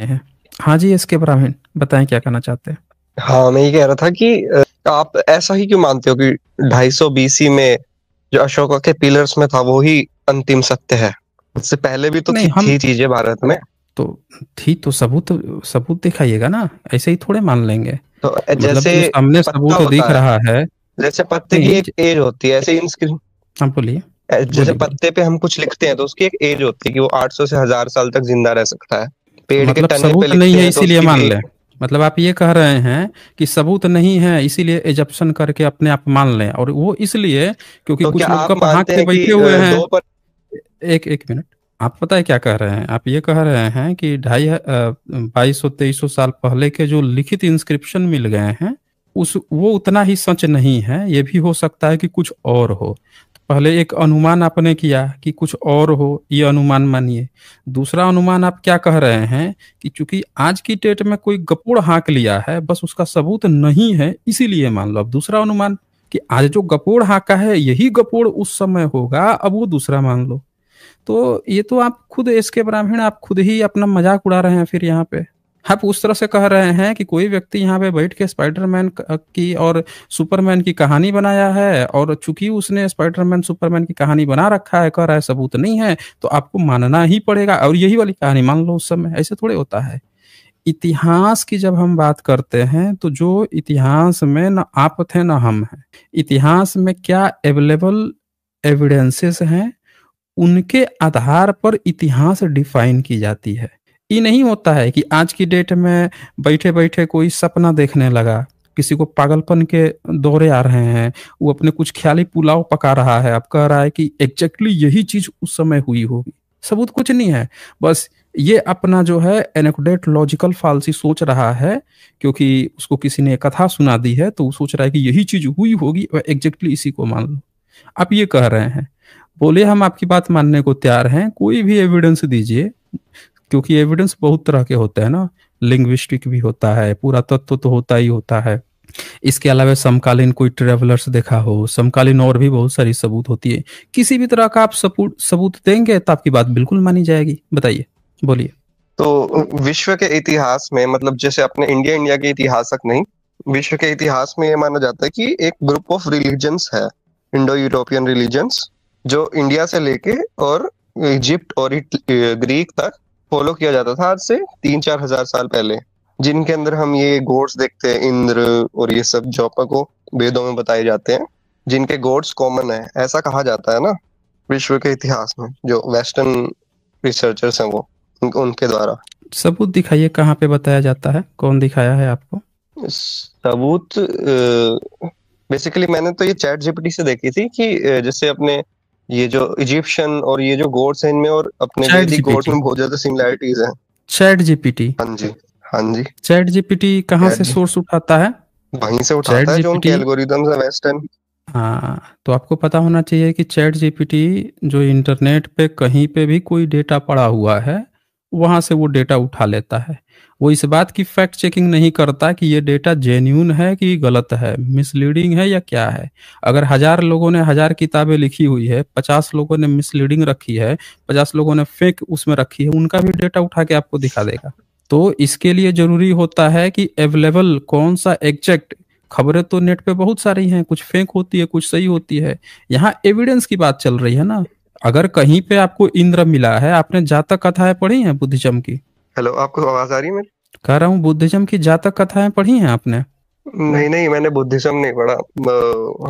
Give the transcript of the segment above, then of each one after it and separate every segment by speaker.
Speaker 1: हैं। हाँ जी, इसके ब्राह्मण बताएं क्या कहना चाहते हैं।
Speaker 2: हाँ, मैं ये कह रहा था कि आप ऐसा ही क्यों मानते हो कि 250 बीसी में जो अशोका के पिलर्स में था वो ही अंतिम सत्य है? उससे पहले भी तो
Speaker 1: नहीं, हम
Speaker 2: थी चीजें भारत में।
Speaker 1: तो थी तो सबूत सबूत दिखाइएगा ना, ऐसे ही थोड़े मान लेंगे।
Speaker 2: तो
Speaker 1: मतलब
Speaker 2: जैसे
Speaker 1: जो सामने
Speaker 2: पत्ता
Speaker 1: सबूत दिख
Speaker 2: होता है,
Speaker 1: रहा है।
Speaker 2: जैसे पत्ते की
Speaker 1: नहीं
Speaker 2: एक एज होती है, ऐसे इंस्क्रिप्शन।
Speaker 1: हाँ बोलिए,
Speaker 2: जैसे
Speaker 1: बोलिए बोलिए।
Speaker 2: पत्ते पे हम कुछ लिखते हैं तो उसकी एक एज होती है कि वो 800 से 1000 साल तक जिंदा रह सकता है। पेड़ के
Speaker 1: मतलब
Speaker 2: तने पे
Speaker 1: सबूत नहीं
Speaker 2: लिखते
Speaker 1: है
Speaker 2: हैं तो
Speaker 1: इसीलिए
Speaker 2: उसकी
Speaker 1: मान
Speaker 2: भी
Speaker 1: लें।
Speaker 2: एक।
Speaker 1: मतलब आप ये कह रहे हैं कि सबूत नहीं है इसीलिए एजप्शन करके अपने आप मान लें, और वो इसलिए क्योंकि
Speaker 2: तो क्या
Speaker 1: कुछ लोग
Speaker 2: आप
Speaker 1: गप हाँक
Speaker 2: मानते
Speaker 1: के
Speaker 2: हैं कि
Speaker 1: बैठे हुए हैं।
Speaker 2: दो पर।
Speaker 1: एक एक मिनट। आप पता है क्या कह रहे हैं? आप ये कह रहे हैं कि 2200 2300 साल पहले के जो लिखित इंस्क्रिप्शन मिल गए हैं, उस वो उतना ही सच नहीं है, ये भी हो सकता है कि कुछ और हो। तो पहले एक अनुमान आपने किया कि कुछ और हो, ये अनुमान मानिए। दूसरा अनुमान आप क्या कह रहे हैं कि चूंकि आज की डेट में कोई गपोड़ हाँक लिया है, बस उसका सबूत नहीं है इसीलिए मान लो। अब दूसरा अनुमान कि आज जो गपोड़ हाँका है यही गपोड़ उस समय होगा, अब वो दूसरा मान लो। तो ये तो आप खुद इसके ब्राह्मण आप खुद ही अपना मजाक उड़ा रहे हैं फिर यहाँ पे। आप उस तरह से कह रहे हैं कि कोई व्यक्ति यहाँ पे बैठ के स्पाइडरमैन की और सुपरमैन की कहानी बनाया है, और चूंकि उसने स्पाइडरमैन सुपरमैन की कहानी बना रखा है, कह रहा है सबूत नहीं है, तो आपको मानना ही पड़ेगा और यही वाली कहानी मान लो। उस समय ऐसे थोड़े होता है। इतिहास की जब हम बात करते हैं तो जो इतिहास में न आप थे न हम हैं, इतिहास में क्या अवेलेबल एविडेंसेस हैं, उनके आधार पर इतिहास डिफाइन की जाती है। ये नहीं होता है कि आज की डेट में बैठे बैठे कोई सपना देखने लगा, किसी को पागलपन के दौरे आ रहे हैं, वो अपने कुछ ख्याली पुलाव पका रहा है, अब कह रहा है कि एग्जैक्टली यही चीज उस समय हुई होगी। सबूत कुछ नहीं है, बस ये अपना जो है एनेक्डोट लॉजिकल फालसी सोच रहा है, क्योंकि उसको किसी ने कथा सुना दी है तो वो सोच रहा है कि यही चीज हुई होगी और एग्जैक्टली इसी को मान लो। आप ये कह रहे हैं, बोलिए हम आपकी बात मानने को तैयार हैं, कोई भी एविडेंस दीजिए। क्योंकि एविडेंस बहुत तरह के होते हैं ना, लिंग्विस्टिक भी होता है, पूरा तत्व तो होता ही होता है। इसके अलावा समकालीन कोई ट्रेवलर्स देखा हो, समकालीन और भी बहुत सारी सबूत होती है। किसी भी तरह का आप सबूत सबूत देंगे तो आपकी बात बिल्कुल मानी जाएगी। बताइए, बोलिए।
Speaker 2: तो विश्व के इतिहास में, मतलब जैसे अपने इंडिया इंडिया के इतिहास तक नहीं, विश्व के इतिहास में ये माना जाता है कि एक ग्रुप ऑफ रिलीजन्स है, इंडो यूरोपियन रिलीजन्स, जो इंडिया से लेके और इजिप्ट और ग्रीक तक फॉलो किया जाता था आज से 3-4 हजार साल पहले। जिनके अंदर हम ये गॉड्स देखते हैं, इंद्र और ये सब जो आपको वेदों में बताए जाते हैं, जिनके गॉड्स कॉमन है, ऐसा कहा जाता है ना विश्व के इतिहास में, जो वेस्टर्न रिसर्चर्स हैं वो उनके द्वारा।
Speaker 1: सबूत दिखाइए, कहाँ पे बताया जाता है, कौन दिखाया है आपको?
Speaker 2: सबूत बेसिकली मैंने तो ये चैट जीपीटी से देखी थी कि जैसे अपने ये जो इजिप्शियन और ये जो गॉड्स हैं इनमें और अपने
Speaker 1: चैट
Speaker 2: वैदिक गॉड्स
Speaker 1: जीपीटी।
Speaker 2: में बहुत ज्यादा सिमिलैरिटीज हैं।
Speaker 1: Chat GPT.
Speaker 2: हाँ जी। हाँ जी।
Speaker 1: चैट जीपीटी कहाँ
Speaker 2: चैट
Speaker 1: से
Speaker 2: जी
Speaker 1: सोर्स उठाता है?
Speaker 2: वहीं से
Speaker 1: चैट
Speaker 2: उठाता है जो उनके
Speaker 1: जीपीटी।
Speaker 2: एल्गोरिदम्स है वेस्टर्न।
Speaker 1: हाँ, तो आपको पता होना चाहिए कि चैट जीपीटी जो इंटरनेट पे कहीं पे भी कोई डेटा पड़ा हुआ है, वहां से वो डेटा उठा लेता है। वो इस बात की फैक्ट चेकिंग नहीं करता कि ये डेटा जेन्यून है कि गलत है, मिसलीडिंग है या क्या है। अगर 1000 लोगों ने 1000 किताबें लिखी हुई है, 50 लोगों ने मिसलीडिंग रखी है, 50 लोगों ने फेक उसमें रखी है, उनका भी डेटा उठा के आपको दिखा देगा। तो इसके लिए जरूरी होता है कि अवेलेबल कौन सा एग्जैक्ट। खबरें तो नेट पे बहुत सारी हैं, कुछ फेक होती है, कुछ सही होती है। यहाँ एविडेंस की बात चल रही है ना। अगर कहीं पे आपको इंद्र मिला है, आपने जातक कथाएं पढ़ी हैं बुद्धिज्म की?
Speaker 2: हेलो, आपको आवाज आ रही है मेरी?
Speaker 1: कह रहा हूँ, बुद्धिज्म की जातक कथाएं पढ़ी हैं आपने?
Speaker 2: नहीं नहीं, मैंने बुद्धिज्म नहीं पढ़ा।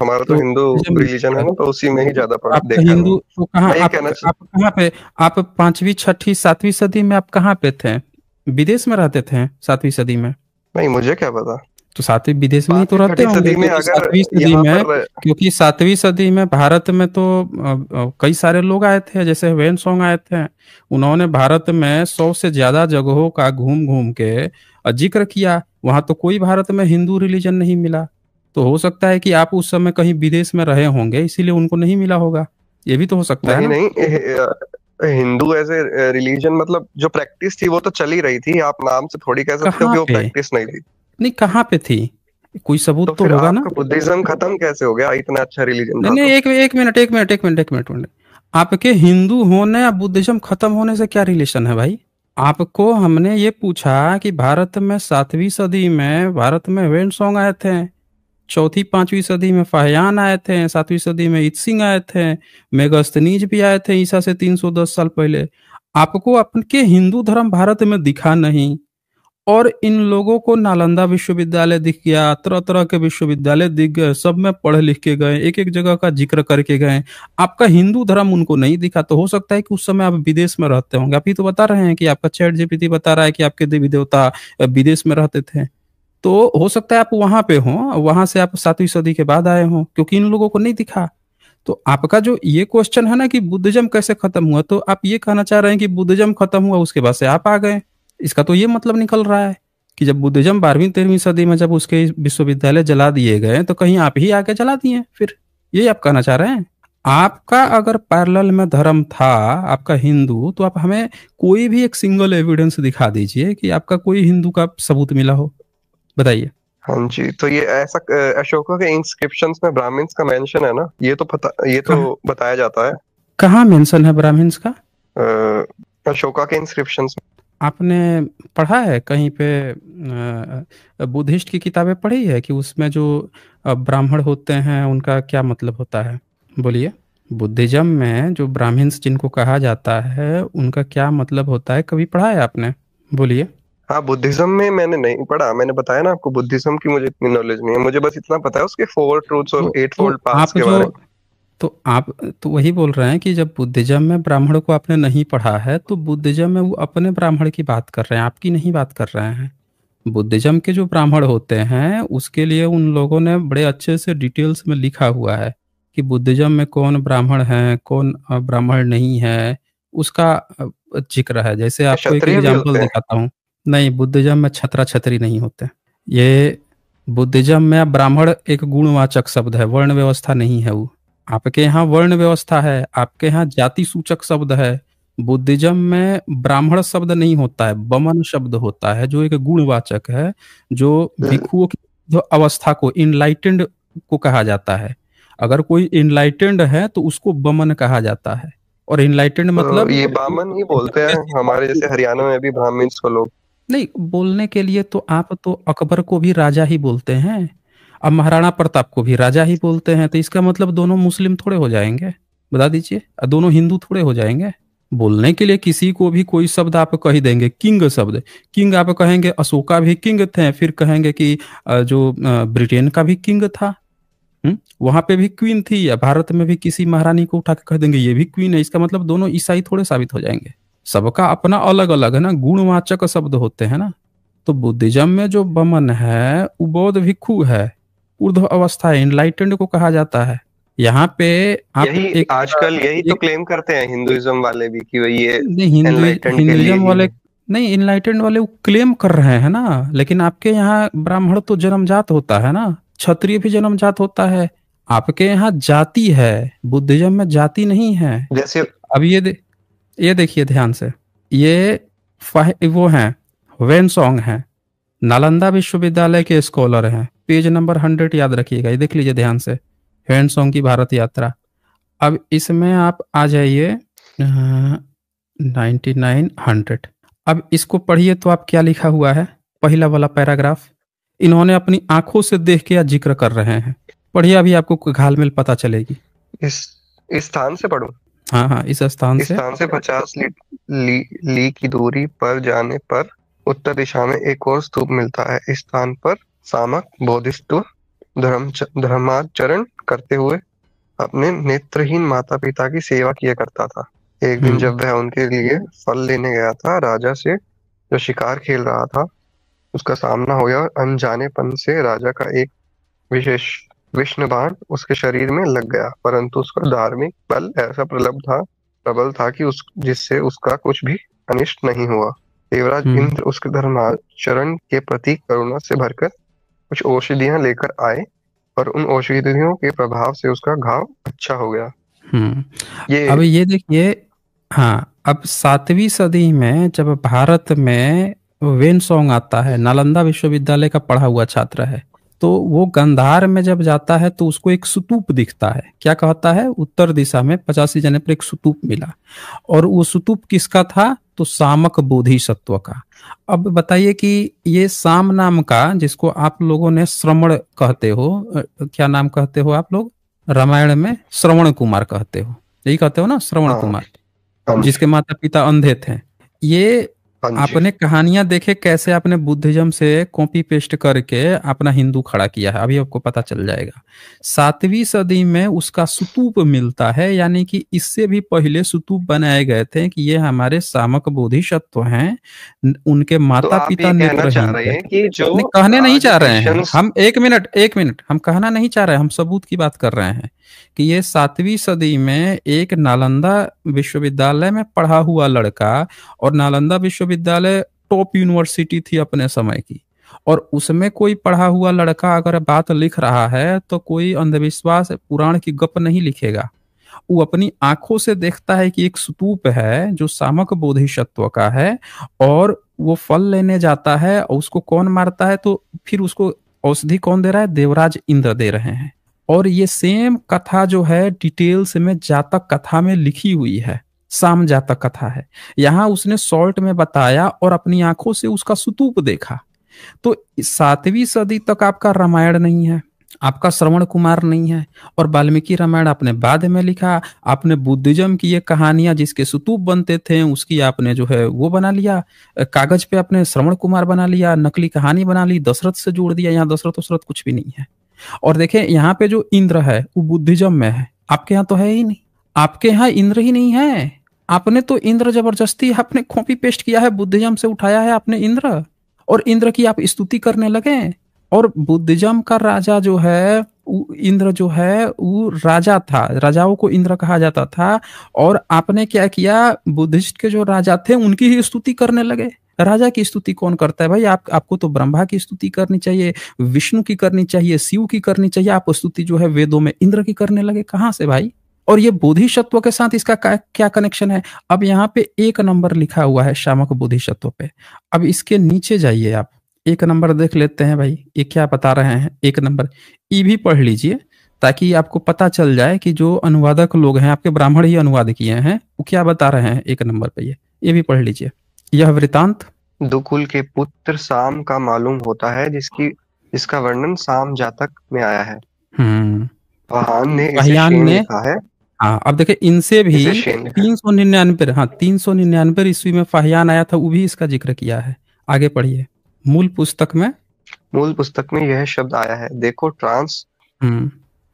Speaker 2: हमारा तो
Speaker 1: तो
Speaker 2: हिंदू
Speaker 1: बुद्धिज्म नहीं
Speaker 2: रिलीजन है
Speaker 1: पढ़ा।
Speaker 2: ना, तो उसी में ही ज्यादा पढ़ा
Speaker 1: आपका
Speaker 2: देखा है मैंने।
Speaker 1: हिंदू तो कहाँ,
Speaker 2: मैं ये कहना
Speaker 1: आप कहाँ पे, आप 5वीं 6वीं 7वीं सदी में आप कहाँ पे थे? विदेश में रहते थे 7वीं सदी में?
Speaker 2: नहीं, मुझे क्या पता।
Speaker 1: तो 7वीं विदेश में ही तो
Speaker 2: पांचवी
Speaker 1: रहते
Speaker 2: छठी
Speaker 1: होंगे,
Speaker 2: सदी में
Speaker 1: क्योंकि
Speaker 2: अगर
Speaker 1: 7वीं सदी
Speaker 2: यहाँ
Speaker 1: में,
Speaker 2: पर।
Speaker 1: क्योंकि 7वीं सदी में भारत में तो कई सारे लोग आए थे, जैसे वेन सॉन्ग आए थे। उन्होंने भारत में 100 से ज्यादा जगहों का घूम घूम के जिक्र किया। वहां तो कोई भारत में हिंदू रिलीजन नहीं मिला। तो हो सकता है कि आप उस समय कहीं विदेश में रहे होंगे, इसीलिए उनको नहीं मिला होगा। ये भी तो हो सकता है
Speaker 2: नहीं
Speaker 1: ना।
Speaker 2: नहीं, हिंदू एज ए रिलीजन, मतलब जो प्रैक्टिस थी वो तो चली रही थी। आप नाम से थोड़ी कह सकते हो
Speaker 1: कहाँ
Speaker 2: कि वो
Speaker 1: पे?
Speaker 2: प्रैक्टिस नहीं थी।
Speaker 1: नहीं, कहाँ पे थी? कोई
Speaker 2: तो
Speaker 1: सबूत तो
Speaker 2: फिर
Speaker 1: होगा ना।
Speaker 2: आपका बुद्धिज्म खत्म कैसे हो गया? इतना अच्छा रिलीजन
Speaker 1: नहीं
Speaker 2: था
Speaker 1: नहीं,
Speaker 2: तो।
Speaker 1: एक मिनट। आपके हिंदू होने या बुद्धिज्म खत्म होने से क्या रिलेशन है भाई? आपको हमने ये पूछा कि भारत में 7वीं सदी में भारत में वेन सॉन्ग आए थे, चौथी 5वीं सदी में फाहियान आए थे, 7वीं सदी में इत्सिंग आए थे, मेगस्थनीज भी आए थे ईसा से 310 साल पहले। आपको आपके हिंदू धर्म भारत में दिखा नहीं, और इन लोगों को नालंदा विश्वविद्यालय दिख गया, तरह तरह के विश्वविद्यालय दिख गए, सब में पढ़ लिख के गए, एक एक जगह का जिक्र करके गए। आपका हिंदू धर्म उनको नहीं दिखा। तो हो सकता है कि उस समय आप विदेश में रहते होंगे। आप ही तो बता रहे हैं कि आपका चैट जीपीटी बता रहा है कि आपके देवी देवता विदेश में रहते थे। तो हो सकता है आप वहां पे हों, वहां से आप 7वीं सदी के बाद आए हों, क्योंकि इन लोगों को नहीं दिखा। तो आपका जो ये क्वेश्चन है ना कि बुद्धिज्म कैसे खत्म हुआ, तो आप ये कहना चाह रहे हैं कि बुद्धिज्म खत्म हुआ उसके बाद से आप आ गए। इसका तो ये मतलब निकल रहा है कि जब बुद्धिज्म 12वीं 13वीं सदी में जब उसके विश्वविद्यालय जला दिए गए, तो कहीं आप ही आके जला दिए फिर, यही आप कहना चाह रहे हैं। आपका अगर पैरेलल में धर्म था, आपका हिंदू, तो आप हमें कोई भी एक सिंगल एविडेंस दिखा दीजिए कि आपका कोई हिंदू का सबूत मिला हो, बताइए।
Speaker 2: हाँ जी, तो ये ऐसा अशोका के इंस्क्रिप्शंस में ब्राह्मण्स का मेंशन है ना, ये तो
Speaker 1: कहाँ
Speaker 2: बताया जाता है
Speaker 1: कहाँ मेंशन है ब्राह्मण्स का?
Speaker 2: अशोका के इंस्क्रिप्शंस में।
Speaker 1: आपने पढ़ा है कहीं पे, बुद्धिस्ट की किताबें पढ़ी है कि उसमें जो ब्राह्मण होते हैं उनका क्या मतलब होता है? बोलिए। बुद्धिज्म में जो ब्राह्मण्स जिनको कहा जाता है उनका क्या मतलब होता है, कभी पढ़ा है आपने? बोलिए।
Speaker 2: हाँ, बुद्धिज्म में मैंने नहीं पढ़ा। मैंने बताया ना आपको, बुद्धिज्म की मुझे इतनी नॉलेज नहीं है। मुझे बस इतना पता है उसके 4 ट्रूथ्स और
Speaker 1: तो
Speaker 2: 8
Speaker 1: तो
Speaker 2: फोल्ड पाथ्स
Speaker 1: आप
Speaker 2: के
Speaker 1: जो
Speaker 2: बारे में।
Speaker 1: तो आप तो वही बोल रहे हैं कि जब बुद्धिज्म में ब्राह्मण को आपने नहीं पढ़ा है, तो बुद्धिज्म में वो अपने ब्राह्मण की बात कर रहे हैं, आपकी नहीं बात कर रहे हैं। बुद्धिज्म के जो ब्राह्मण होते हैं उसके लिए उन लोगों ने बड़े अच्छे से डिटेल्स में लिखा हुआ है कि बुद्धिज्म में कौन ब्राह्मण है, कौन ब्राह्मण नहीं है, उसका जिक्र है। जैसे आपको एक
Speaker 2: क्षत्रिय भी
Speaker 1: एग्जांपल
Speaker 2: होते हैं?
Speaker 1: दिखाता हूँ। नहीं, बुद्धिज्म में छत्रा छत्री नहीं होते। ये बुद्धिज्म में ब्राह्मण एक गुणवाचक शब्द है, वर्ण व्यवस्था नहीं है वो। आपके यहाँ वर्ण व्यवस्था है, आपके यहाँ जाति सूचक शब्द है। बुद्धिज्म में ब्राह्मण शब्द नहीं होता है, बमन शब्द होता है जो एक गुणवाचक है, जो भिक्षुओं की जो अवस्था को, इनलाइटेंड को कहा जाता है। अगर कोई इनलाइटेंड है तो उसको बमन कहा जाता है, और इनलाइटेंड
Speaker 2: तो
Speaker 1: मतलब
Speaker 2: ये बामन ही बोलते हैं हमारे जैसे हरियाणा में भी ब्राह्मण्स को लोग।
Speaker 1: नहीं, बोलने के लिए तो आप तो अकबर को भी राजा ही बोलते हैं, अब महाराणा प्रताप को भी राजा ही बोलते हैं, तो इसका मतलब दोनों मुस्लिम थोड़े हो जाएंगे? बता दीजिए, दोनों हिंदू थोड़े हो जाएंगे? बोलने के लिए किसी को भी कोई शब्द आप कह ही देंगे, किंग शब्द। किंग आप कहेंगे, अशोका भी किंग थे, फिर कहेंगे कि जो ब्रिटेन का भी किंग था, वहां पे भी क्वीन थी, या भारत में भी किसी महारानी को उठा के कह देंगे ये भी क्वीन है, इसका मतलब दोनों ईसाई थोड़े साबित हो जाएंगे? सबका अपना अलग अलग है ना, गुणवाचक शब्द होते हैं ना। तो बुद्धिज्म में जो बमन है वो बौद्ध भिक्षु है, ऊर्ध्व अवस्था है, इनलाइटेंड को कहा जाता है। यहाँ पे आप
Speaker 2: यही
Speaker 1: एक
Speaker 2: आजकल यही तो
Speaker 1: एक
Speaker 2: क्लेम करते हैं हिंदुइज्म वाले भी कि भाई ये
Speaker 1: नहीं,
Speaker 2: एनलाइटेंड के लिए
Speaker 1: हिंदुइज्म
Speaker 2: ही
Speaker 1: वाले
Speaker 2: है।
Speaker 1: नहीं, इनलाइटेंड वाले वो क्लेम कर रहे हैं ना, लेकिन आपके यहाँ ब्राह्मण तो जन्मजात होता है ना, क्षत्रिय भी जन्मजात होता है। आपके यहाँ जाति है, बुद्धिज्म में जाति नहीं है।
Speaker 2: जैसे
Speaker 1: अब ये देखिए ध्यान से, ये वो हैं, वेन सॉन्ग हैं, नालंदा विश्वविद्यालय के स्कॉलर हैं, पेज नंबर 100 याद रखिएगा, ये देख लीजिए ध्यान से, वेन सॉन्ग की भारत यात्रा। अब इसमें आप आ जाइए 9900। अब इसको पढ़िए तो आप क्या लिखा हुआ है, पहला वाला पैराग्राफ इन्होंने अपनी आंखों से देख के या जिक्र कर रहे हैं। पढ़िए, अभी आपको घालमेल पता चलेगी।
Speaker 2: इस इस स्थान से पढ़ूं?
Speaker 1: हाँ हाँ, इस स्थान
Speaker 2: इस
Speaker 1: से।
Speaker 2: स्थान से 50 ली की दूरी पर जाने पर उत्तर दिशा में एक और स्तूप मिलता है। इस स्थान पर सामक बोधिसत्व धर्माचरण करते हुए अपने नेत्रहीन माता पिता की सेवा किया करता था। एक दिन जब वह उनके लिए फल लेने गया था, राजा से जो शिकार खेल रहा था उसका सामना हुआ, और अनजानेपन से राजा का एक विशेष विष्णु बाण उसके शरीर में लग गया, परंतु उसका धार्मिक बल ऐसा प्रबल था कि जिससे उसका कुछ भी अनिष्ट नहीं हुआ। देवराज इंद्र उसके धर्माचरण के प्रति करुणा से भरकर कुछ औषधियां लेकर आए, और उन औषधियों के प्रभाव से उसका घाव अच्छा हो गया।
Speaker 1: अब ये देखिए, हाँ, अब 7वीं सदी में जब भारत में वेन सॉन्ग आता है, नालंदा विश्वविद्यालय का पढ़ा हुआ छात्र है, तो वो गंधार में जब जाता है तो उसको एक स्तूप दिखता है। क्या कहता है, उत्तर दिशा में 85 जने पर एक स्तूप मिला, और वो स्तूप किसका था? तो सामक बोधिसत्व का। अब बताइए कि ये साम नाम का, जिसको आप लोगों ने श्रवण कहते हो, क्या नाम कहते हो आप लोग रामायण में? श्रवण कुमार कहते हो, यही कहते हो ना, श्रवण
Speaker 2: हाँ
Speaker 1: कुमार,
Speaker 2: हाँ जी।
Speaker 1: जिसके माता पिता अंधे थे। ये
Speaker 2: हाँ जी।
Speaker 1: आपने कहानियां देखे कैसे आपने बुद्धिज्म से कॉपी पेस्ट करके अपना हिंदू खड़ा किया है, अभी आपको पता चल जाएगा। 7वीं सदी में उसका स्तूप मिलता है, यानी कि इससे भी पहले स्तूप बनाए गए थे कि ये हमारे सामक बोधिसत्व हैं, उनके
Speaker 2: तो
Speaker 1: माता
Speaker 2: आप ये
Speaker 1: पिता
Speaker 2: कहना चाह
Speaker 1: नेत्रहीन
Speaker 2: रहे
Speaker 1: थे।
Speaker 2: हैं कि जो
Speaker 1: नहीं, कहने नहीं
Speaker 2: आज
Speaker 1: चाह रहे हैं
Speaker 2: क्रिश्चियंस।
Speaker 1: हम, एक मिनट, हम कहना नहीं चाह रहे हैं, हम सबूत की बात कर रहे हैं कि ये 7वीं सदी में एक नालंदा विश्वविद्यालय में पढ़ा हुआ लड़का, और नालंदा विश्वविद्यालय टॉप यूनिवर्सिटी थी अपने समय की, और उसमें कोई पढ़ा हुआ लड़का अगर बात लिख रहा है तो कोई अंधविश्वास पुराण की गप नहीं लिखेगा। वो अपनी आंखों से देखता है कि एक स्तूप है जो सामक बोधिसत्व का है, और वो फल लेने जाता है, और उसको कौन मारता है, तो फिर उसको औषधि कौन दे रहा है? देवराज इंद्र दे रहे हैं। और ये सेम कथा जो है डिटेल्स में जातक कथा में लिखी हुई है, साम जातक कथा है। यहाँ उसने शॉर्ट में बताया और अपनी आंखों से उसका स्तूप देखा। तो 7वीं सदी तक आपका रामायण नहीं है, आपका श्रवण कुमार नहीं है, और वाल्मीकि रामायण आपने बाद में लिखा। आपने बुद्धिज्म की ये कहानियां जिसके स्तूप बनते थे उसकी आपने जो है वो बना लिया, कागज पे आपने श्रवण कुमार बना लिया, नकली कहानी बना ली, दशरथ से जोड़ दिया। यहाँ दशरथ वशरथ कुछ भी नहीं है। और देखें यहाँ पे जो इंद्र है वो बुद्धिज्म में है, आपके यहाँ तो है ही नहीं। आपके यहाँ इंद्र ही नहीं है। आपने तो इंद्र जबरदस्ती आपने कॉपी पेस्ट किया है, बुद्धिज्म से उठाया है आपने इंद्र, और इंद्र की आप स्तुति करने लगे। और बुद्धिज्म का राजा जो है, इंद्र जो है वो राजा था, राजाओं को इंद्र कहा जाता था। और आपने क्या किया, बुद्धिस्ट के जो राजा थे उनकी ही स्तुति करने लगे। राजा की स्तुति कौन करता है भाई? आपको तो ब्रह्मा की स्तुति करनी चाहिए, विष्णु की करनी चाहिए, शिव की करनी चाहिए। आप स्तुति जो है वेदों में इंद्र की करने लगे, कहां से भाई? और ये बोधिसत्व के साथ इसका क्या कनेक्शन है? अब यहाँ पे 1 नंबर लिखा हुआ है शामक बोधिसत्व पे। अब इसके नीचे जाइए आप, 1 नंबर देख लेते हैं भाई, ये क्या बता रहे हैं। 1 नंबर ई भी पढ़ लीजिए ताकि आपको पता चल जाए कि जो अनुवादक लोग हैं, आपके ब्राह्मण ही अनुवाद किए हैं, वो क्या बता रहे हैं। 1 नंबर पे ये भी पढ़ लीजिए। यह वृतांत
Speaker 2: दुकुल के पुत्र साम का मालूम होता है, जिसका वर्णन साम जातक में आया है।
Speaker 1: हम्म
Speaker 2: फहान ने इसे
Speaker 1: फहियान
Speaker 2: शेन
Speaker 1: ने,
Speaker 2: लिखा है।
Speaker 1: हाँ अब देखिए इनसे भी
Speaker 2: इसे शेन लिखा है।
Speaker 1: 399, हाँ 399 ईस्वी में फाहियान आया था, वो भी इसका जिक्र किया है। आगे पढ़िए मूल पुस्तक में।
Speaker 2: मूल पुस्तक में यह शब्द आया है, देखो ट्रांस
Speaker 1: ये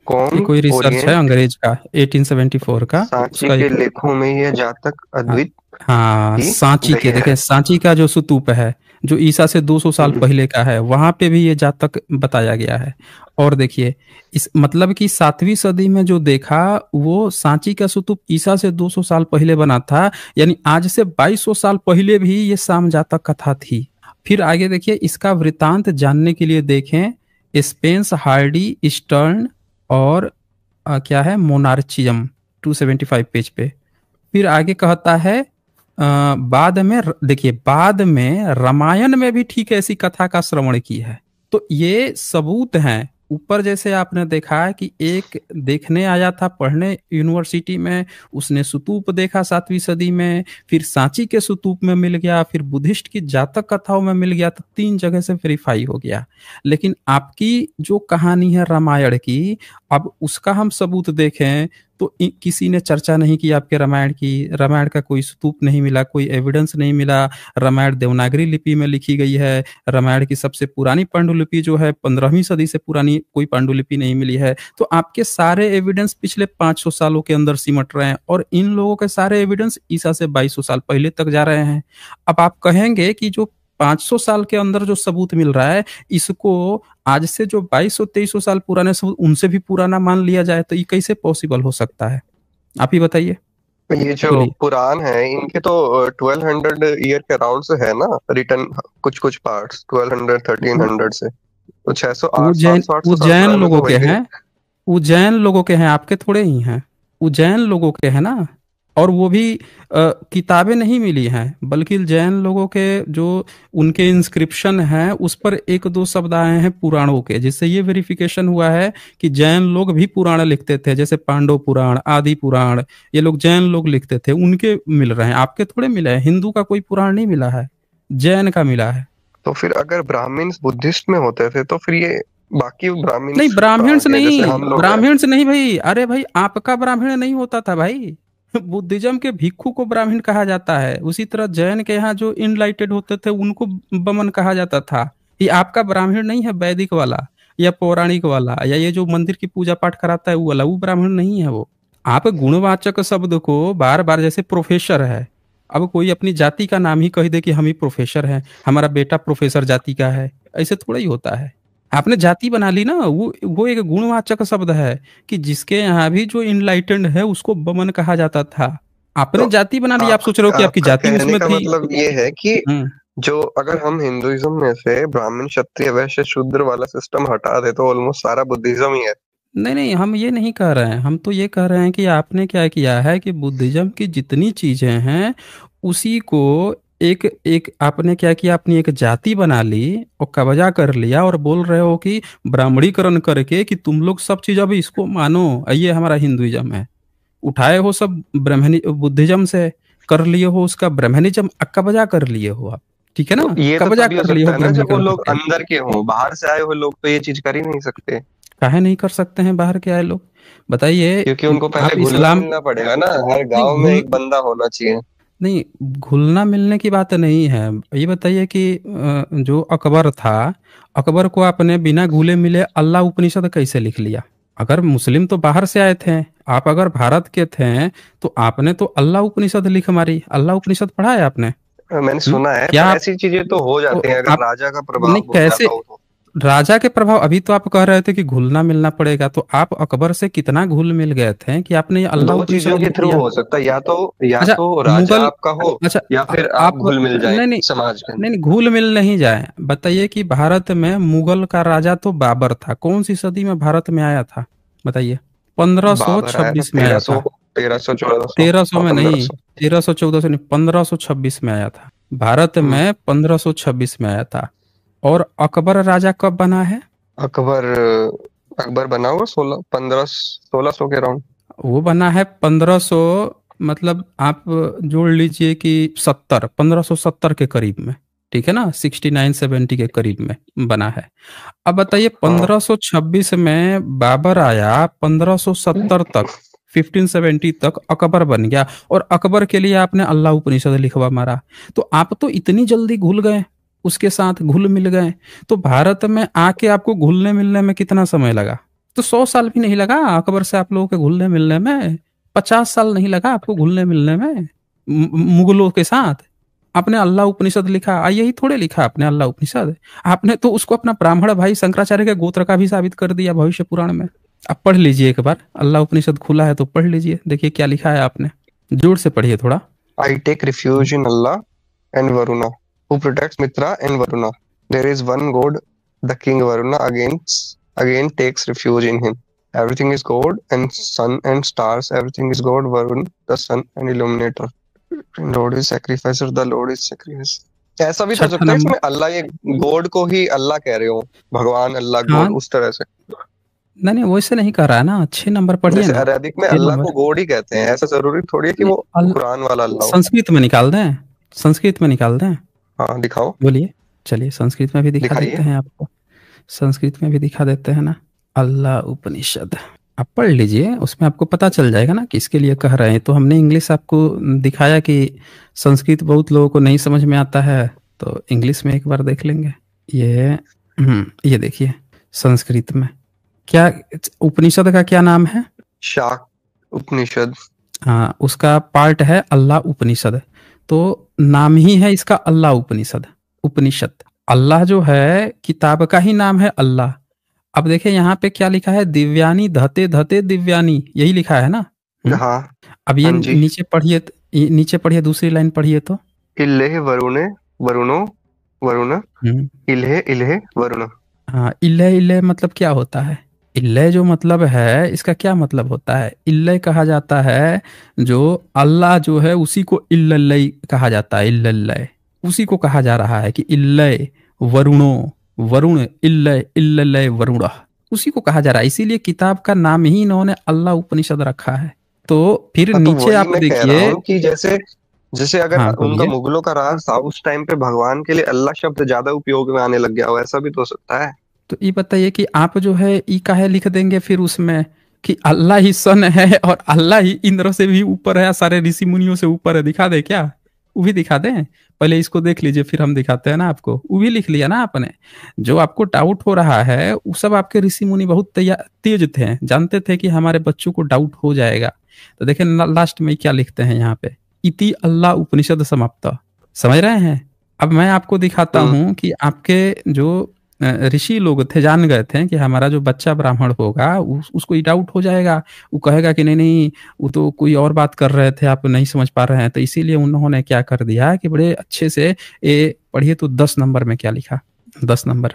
Speaker 2: कॉम
Speaker 1: कोई रिसर्च है
Speaker 2: ओरिएंट
Speaker 1: अंग्रेज का 1874 का,
Speaker 2: सांची
Speaker 1: उसका
Speaker 2: के
Speaker 1: एक,
Speaker 2: लेखों में यह जातक
Speaker 1: हाँ,
Speaker 2: अद्वित
Speaker 1: हाँ
Speaker 2: ही
Speaker 1: सांची के,
Speaker 2: गई है।
Speaker 1: देखें सांची का जो स्तूप है जो ईसा से 200 साल पहले का है, वहां पे भी ये जातक बताया गया है। और देखिए इस मतलब कि 7वीं सदी में जो देखा वो सांची का स्तूप ईसा से 200 साल पहले बना था, यानी आज से 2200 साल पहले भी ये साम जातक कथा थी। फिर आगे देखिए, इसका वृतांत जानने के लिए देखें स्पेंस, हार्डी, ईस्टर्न और क्या है मोनार्चियम 275 पेज पे। फिर आगे कहता है बाद में देखिए, बाद में रामायण में भी ठीक ऐसी कथा का श्रवण की है। तो ये सबूत हैं। ऊपर जैसे आपने देखा है कि एक देखने आया था पढ़ने यूनिवर्सिटी में, उसने स्तूप देखा 7वीं सदी में, फिर सांची के स्तूप में मिल गया, फिर बुद्धिस्ट की जातक कथाओं में मिल गया, तो 3 जगह से वेरीफाई हो गया। लेकिन आपकी जो कहानी है रामायण की, अब उसका हम सबूत देखें तो किसी ने चर्चा नहीं की आपके रामायण की। रामायण का कोई स्तूप नहीं मिला, कोई एविडेंस नहीं मिला। रामायण देवनागरी लिपि में लिखी गई है। रामायण की सबसे पुरानी पांडुलिपि जो है 15वीं सदी से पुरानी कोई पांडुलिपि नहीं मिली है। तो आपके सारे एविडेंस पिछले 500 सालों के अंदर सिमट रहे हैं, और इन लोगों के सारे एविडेंस ईसा से 2200 साल पहले तक जा रहे हैं। अब आप कहेंगे कि जो 500 साल के अंदर जो सबूत मिल रहा है, इसको आज से जो 2200-2300 साल पुराने सबूत उनसे भी पुराना मान लिया जाए, तो ये कैसे पॉसिबल हो सकता है? आप ही बताइए।
Speaker 2: ये जो पुराण है इनके तो 1200 ईयर के अराउंड से है ना रिटर्न, कुछ कुछ पार्ट्स 1200 1300 से, तो 600
Speaker 1: वो
Speaker 2: 800 700 साल
Speaker 1: जैन
Speaker 2: पुराने
Speaker 1: लोगों
Speaker 2: तो
Speaker 1: के
Speaker 2: होंगे।
Speaker 1: हैं, वो जैन लोगों के हैं, आपके थोड़े ही हैं। वो जैन लोगों के हैं ना। और वो भी किताबें नहीं मिली हैं, बल्कि जैन लोगों के जो उनके इंस्क्रिप्शन हैं उस पर एक दो शब्द आए हैं पुराणों के, जिससे ये वेरिफिकेशन हुआ है कि जैन लोग भी पुराण लिखते थे, जैसे पांडव पुराण, आदि पुराण, ये लोग जैन लोग लिखते थे, उनके मिल रहे हैं, आपके थोड़े मिले हैं। हिंदू का कोई पुराण नहीं मिला है, जैन का मिला है।
Speaker 2: तो फिर अगर ब्राह्मण्स बुद्धिस्ट में होते थे तो फिर ये बाकी
Speaker 1: नहीं,
Speaker 2: ब्राह्मण्स कहाँ
Speaker 1: ब्राह्मण्स
Speaker 2: गए, जैसे
Speaker 1: नहीं,
Speaker 2: हम लोग हैं?
Speaker 1: ब्राह्मण्स नहीं भाई, अरे भाई आपका ब्राह्मण नहीं होता था भाई। बुद्धिज्म के भिक्षु को ब्राह्मण कहा जाता है, उसी तरह जैन के यहाँ जो इनलाइटेड होते थे उनको बमन कहा जाता था। ये आपका ब्राह्मण नहीं है वैदिक वाला या पौराणिक वाला, या ये जो मंदिर की पूजा पाठ कराता है वो वाला, वो ब्राह्मण नहीं है वो। आप गुणवाचक शब्द को बार बार, जैसे प्रोफेसर है, अब कोई अपनी जाति का नाम ही कह दे कि हम ही प्रोफेसर हैं, हमारा बेटा प्रोफेसर जाति का है, ऐसे थोड़ा ही होता है। आपने जाति बना ली ना, वो एक गुणवाचक शब्द है कि जिसके यहाँ भी जो इनलाइटेंड है उसको बमन कहा जाता था। आपने
Speaker 2: तो
Speaker 1: जाति बना ली, आप
Speaker 2: आप
Speaker 1: सोच रहे हो कि आपकी
Speaker 2: आपका
Speaker 1: जाति
Speaker 2: कहने
Speaker 1: उसमें
Speaker 2: का
Speaker 1: थी।
Speaker 2: मतलब ये है कि
Speaker 1: हम्म।
Speaker 2: जो अगर हम हिंदुइज्म में से ब्राह्मण क्षत्रिय वैश्य शूद्र वाला सिस्टम हटा दे तो ऑलमोस्ट सारा बुद्धिज्म ही है।
Speaker 1: नहीं नहीं, हम ये नहीं कह रहे हैं, हम तो ये कह रहे हैं कि आपने क्या किया है कि बुद्धिज्म की जितनी चीजें हैं उसी को एक एक आपने क्या किया, अपनी एक जाति बना ली और कब्जा कर लिया, और बोल रहे हो कि ब्राह्मणीकरण करके कि तुम लोग सब चीज अब इसको मानो, ये हमारा हिंदुइज्म है। उठाए हो सब ब्राह्मणी बुद्धिज्म से, कर लिए हो उसका ब्राह्मणिज्म, कब्जा कर लिए हो आप, ठीक है
Speaker 2: तो
Speaker 1: ना,
Speaker 2: ये तो
Speaker 1: कब्जा
Speaker 2: तभी हो
Speaker 1: कर लिए
Speaker 2: सकता
Speaker 1: हो
Speaker 2: है ना जब वो
Speaker 1: ब्राह्मणीकरण
Speaker 2: लोग
Speaker 1: करके।
Speaker 2: अंदर के हों, बाहर से आए हुए लोग तो ये चीज कर ही नहीं सकते।
Speaker 1: काहे नहीं कर सकते हैं बाहर के आए लोग, बताइए।
Speaker 2: क्योंकि उनको पहले
Speaker 1: आप
Speaker 2: घुलना
Speaker 1: इस्लाम,
Speaker 2: मिलना पड़ेगा ना, हर
Speaker 1: नहीं
Speaker 2: गांव में
Speaker 1: घुल
Speaker 2: एक बंदा होना चाहिए।
Speaker 1: नहीं, घुलना मिलने की बात नहीं है। ये बताइए कि जो अकबर था, अकबर को आपने बिना घुले मिले अल्लाह उपनिषद कैसे लिख लिया? अगर मुस्लिम तो बाहर से आए थे, आप अगर भारत के थे तो आपने तो अल्लाह उपनिषद लिख मारी। अल्लाह उपनिषद पढ़ा है आपने?
Speaker 2: मैंने सुना है,
Speaker 1: क्या
Speaker 2: पर
Speaker 1: आप,
Speaker 2: ऐसी चीजें तो हो
Speaker 1: तो
Speaker 2: जाती हैं अगर
Speaker 1: आप
Speaker 2: राजा का
Speaker 1: नहीं
Speaker 2: प्रभाव हो
Speaker 1: कैसे,
Speaker 2: जाता हो तो।
Speaker 1: राजा के प्रभाव, अभी तो आप कह रहे थे कि घुलना मिलना पड़ेगा, तो आप अकबर से कितना घुल मिल गए थे कि आपने ये अल्लाह
Speaker 2: दो
Speaker 1: उपनिषद
Speaker 2: चीजों के
Speaker 1: लिख
Speaker 2: थ्रू
Speaker 1: दिया?
Speaker 2: हो सकता है, या
Speaker 1: अच्छा,
Speaker 2: तो राजा
Speaker 1: मुगल,
Speaker 2: आपका हो
Speaker 1: अच्छा,
Speaker 2: या फिर आप
Speaker 1: आप
Speaker 2: घुल मिल जाए
Speaker 1: नहीं नहीं,
Speaker 2: समाज के
Speaker 1: नहीं
Speaker 2: अंदर।
Speaker 1: नहीं, घुल मिल नहीं जाए। बताइए कि भारत में मुगल का राजा तो बाबर था, कौन सी सदी में भारत में आया था? बताइए।
Speaker 2: बाबर आया था
Speaker 1: 1526 में आया
Speaker 2: 1300,
Speaker 1: था।
Speaker 2: 1300, 1400,
Speaker 1: 1300
Speaker 2: और
Speaker 1: में नहीं,
Speaker 2: 1500।
Speaker 1: 1300 1400 नहीं, 1526 में आया था भारत
Speaker 2: हम्म।
Speaker 1: में, 1526 में आया था। और अकबर राजा कब बना है?
Speaker 2: अकबर अकबर बना हुआ 1600 के अराउंड।
Speaker 1: वो बना है 1500, मतलब आप जोड़ लीजिए कि 70, 1570 के करीब में, ठीक है ना, 69 70 के करीब में बना है। अब बताइए,
Speaker 2: हाँ।
Speaker 1: 1526 में बाबर आया, 1570 तक, 1570 तक अकबर बन गया, और अकबर के लिए आपने अल्लाह उपनिषद लिखवा मारा। तो आप तो इतनी जल्दी घुल गए, उसके साथ घुल मिल गए। तो भारत में आके आपको घुलने मिलने में कितना समय लगा? तो 100 साल भी नहीं लगा अकबर से आप लोगों के घुलने मिलने में। 50 साल नहीं लगा आपको घुलने मिलने में मुगलों के साथ। आपने अल्लाह उपनिषद लिखा, यही थोड़े लिखा आपने अल्लाह उपनिषद, आपने तो उसको अपना ब्राह्मण भाई शंकराचार्य के गोत्र का भी साबित कर दिया भविष्य पुराण में। आप पढ़ लीजिए एक बार, अल्लाह उपनिषद खुला है तो पढ़ लीजिए, देखिए क्या लिखा है आपने, जोर से पढ़िए थोड़ा।
Speaker 2: I take refuge in Allah and Varuna, who protects Mitra and Varuna. There is one God, the King Varuna again takes refuge in him. Everything is God and sun and stars. Everything is God, Varun, the sun and illuminator. Lord is sacrificer, the Lord is sacrifice. ऐसा भी तो हो
Speaker 1: छठा
Speaker 2: सकता है
Speaker 1: number,
Speaker 2: इसमें अल्लाह ये God को ही अल्लाह कह रहे हो, भगवान अल्लाह
Speaker 1: हाँ,
Speaker 2: गॉड उस तरह से।
Speaker 1: नहीं नहीं, वैसे नहीं कर रहा है ना, 6 नंबर पढ़िए
Speaker 2: जैसे
Speaker 1: ना।
Speaker 2: अरबिक में
Speaker 1: 6 नंबर,
Speaker 2: अल्लाह को गॉड ही कहते हैं, ऐसा जरूरी थोड़ी है कि
Speaker 1: नहीं,
Speaker 2: वो कुरान वाला अल्लाह हो।
Speaker 1: संस्कृत में निकाल दें, संस्कृत में निकाल दें,
Speaker 2: हाँ दिखाओ,
Speaker 1: बोलिए। चलिए संस्कृत में भी दिखा
Speaker 2: दिखाइए।
Speaker 1: देते हैं आपको, संस्कृत में भी दिखा देते हैं ना। अल्लाह उपनिषद आप पढ़ लीजिए, उसमें आपको पता चल जाएगा ना किसके लिए कह रहे हैं। तो हमने इंग्लिश आपको दिखाया कि संस्कृत बहुत लोगों को नहीं समझ में आता है, तो इंग्लिश में एक बार देख लेंगे। ये ये देखिए संस्कृत में क्या, उपनिषद का क्या नाम है?
Speaker 2: शाक उपनिषद।
Speaker 1: हाँ, उसका पार्ट है अल्लाह उपनिषद, तो नाम ही है इसका अल्लाह उपनिषद। उपनिषद, अल्लाह जो है किताब का ही नाम है अल्लाह। अब देखिए यहाँ पे क्या लिखा है, दिव्यानी धते धते दिव्यानी, यही लिखा है ना।
Speaker 2: हाँ।
Speaker 1: अब ये
Speaker 2: हाँ जी।
Speaker 1: नीचे पढ़िए, नीचे पढ़िए, दूसरी लाइन पढ़िए तो।
Speaker 2: इल्हे वरुणे वरुणो वरुण,
Speaker 1: हम्म,
Speaker 2: इल्हे इल्हे वरुण।
Speaker 1: हाँ, इल्हे इल्हे मतलब क्या होता है? इल्लय जो मतलब है, इसका क्या मतलब होता है? इल्लय कहा जाता है जो अल्लाह जो है उसी को इल्लल्लय कहा जाता है। इल्लल्लय उसी को कहा जा रहा है कि इल्लय वरुणो, वरुण इल्लय, इल्लल्लय वरुण, उसी को कहा जा रहा है। इसीलिए किताब का नाम ही इन्होंने अल्लाह उपनिषद रखा है। तो फिर
Speaker 2: हाँ, तो
Speaker 1: नीचे
Speaker 2: वही
Speaker 1: आप
Speaker 2: मैं कह रहा
Speaker 1: देखिए।
Speaker 2: हूँ कि जैसे जैसे अगर
Speaker 1: हाँ
Speaker 2: उनका
Speaker 1: बोलिए।
Speaker 2: मुगलों का राज था, उस टाइम पे भगवान के लिए अल्लाह शब्द ज्यादा उपयोग में आने लग गया हो, ऐसा भी तो हो सकता है।
Speaker 1: तो ये बताइए कि आप जो है ई काहे लिख देंगे फिर उसमें कि अल्लाह ही सन है और अल्लाह ही इंद्र से भी ऊपर है, सारे ऋषि मुनियों से ऊपर है? दिखा दे क्या? वो भी दिखा दें? पहले इसको देख लीजिए, फिर हम दिखाते हैं ना आपको। वो भी लिख लिया ना आपने? जो आपको डाउट हो रहा है वो सब आपके ऋषि मुनि बहुत तेज थे, जानते थे कि हमारे बच्चों को डाउट हो जाएगा। तो देखें लास्ट में क्या लिखते हैं यहाँ पे, इति अल्लाह उपनिषद समाप्त। समझ रहे हैं? अब मैं आपको दिखाता
Speaker 2: हम्म।
Speaker 1: हूँ कि आपके जो ऋषि लोग थे जान गए थे कि हमारा जो बच्चा ब्राह्मण होगा उसको ये डाउट हो जाएगा। वो कहेगा कि नहीं नहीं, वो तो कोई और बात कर रहे थे, आप नहीं समझ पा रहे हैं। तो इसीलिए उन्होंने क्या कर दिया कि बड़े अच्छे से ये पढ़िए। तो 10 नंबर में क्या लिखा? 10 number.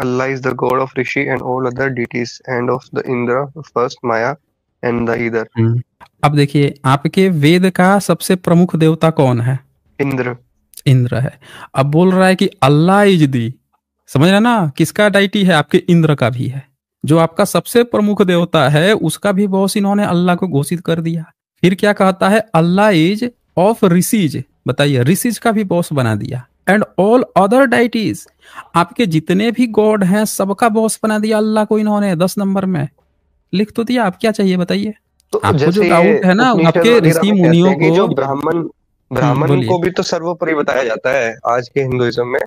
Speaker 2: Allah is the god of Rishi and all other deities and of the Indra, the first Maya and the Either.
Speaker 1: अब देखिए आपके वेद का सबसे प्रमुख देवता कौन है?
Speaker 2: इंद्र।
Speaker 1: इंद्र है। अब बोल रहा है कि अल्लाह इज दी, समझ रहे ना? किसका डाइटी है? आपके इंद्र का भी है। जो आपका सबसे प्रमुख देवता है उसका भी बॉस इन्होंने अल्लाह को घोषित कर दिया। फिर क्या कहता है? अल्लाह इज ऑफ ऋषिज, बताइए, ऋषिज का भी बॉस बना दिया। एंड ऑल अदर डाइटीज, आपके जितने भी गॉड हैं सबका बॉस बना दिया अल्लाह को इन्होंने। 10 नंबर में लिख तो दिया। आप क्या चाहिए बताइए?
Speaker 2: तो
Speaker 1: आपको जो
Speaker 2: जैसे ये
Speaker 1: डाउट है ना वो
Speaker 2: उपनिषद
Speaker 1: आपके
Speaker 2: वगैरह
Speaker 1: ऋषि
Speaker 2: में कहते
Speaker 1: मुनियों
Speaker 2: हैं कि
Speaker 1: को।
Speaker 2: जो ब्राह्मण ब्राह्मण
Speaker 1: बोलिए।
Speaker 2: को भी तो सर्वोपरि बताया जाता है आज के हिंदुइज्म में।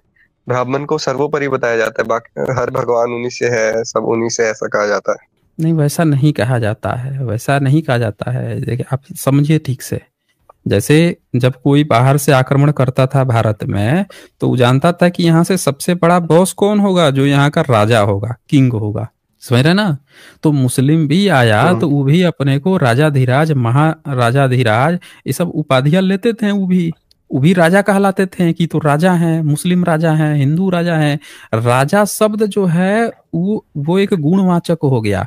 Speaker 2: ब्राह्मण को सर्वोपरि बताया जाता है, बाकी हर भगवान उन्हीं से है, सब उन्हीं से, ऐसा कहा जाता है।
Speaker 1: नहीं वैसा नहीं कहा जाता है, वैसा नहीं कहा जाता है। देखिए आप समझिए ठीक से। जैसे जब कोई बाहर से आक्रमण करता था भारत में, तो वो जानता था कि यहाँ से सबसे बड़ा बॉस कौन होगा? जो यहाँ का राजा होगा, किंग होगा। समझ रहे ना? तो मुस्लिम भी आया
Speaker 2: हम्म।
Speaker 1: तो वो भी अपने को राजाधिराज, महाराजाधिराज, ये सब उपाधियां लेते थे। वो भी राजा कहलाते थे कि तो राजा हैं, मुस्लिम राजा हैं, हिंदू राजा हैं। राजा शब्द जो है वो एक गुणवाचक हो गया,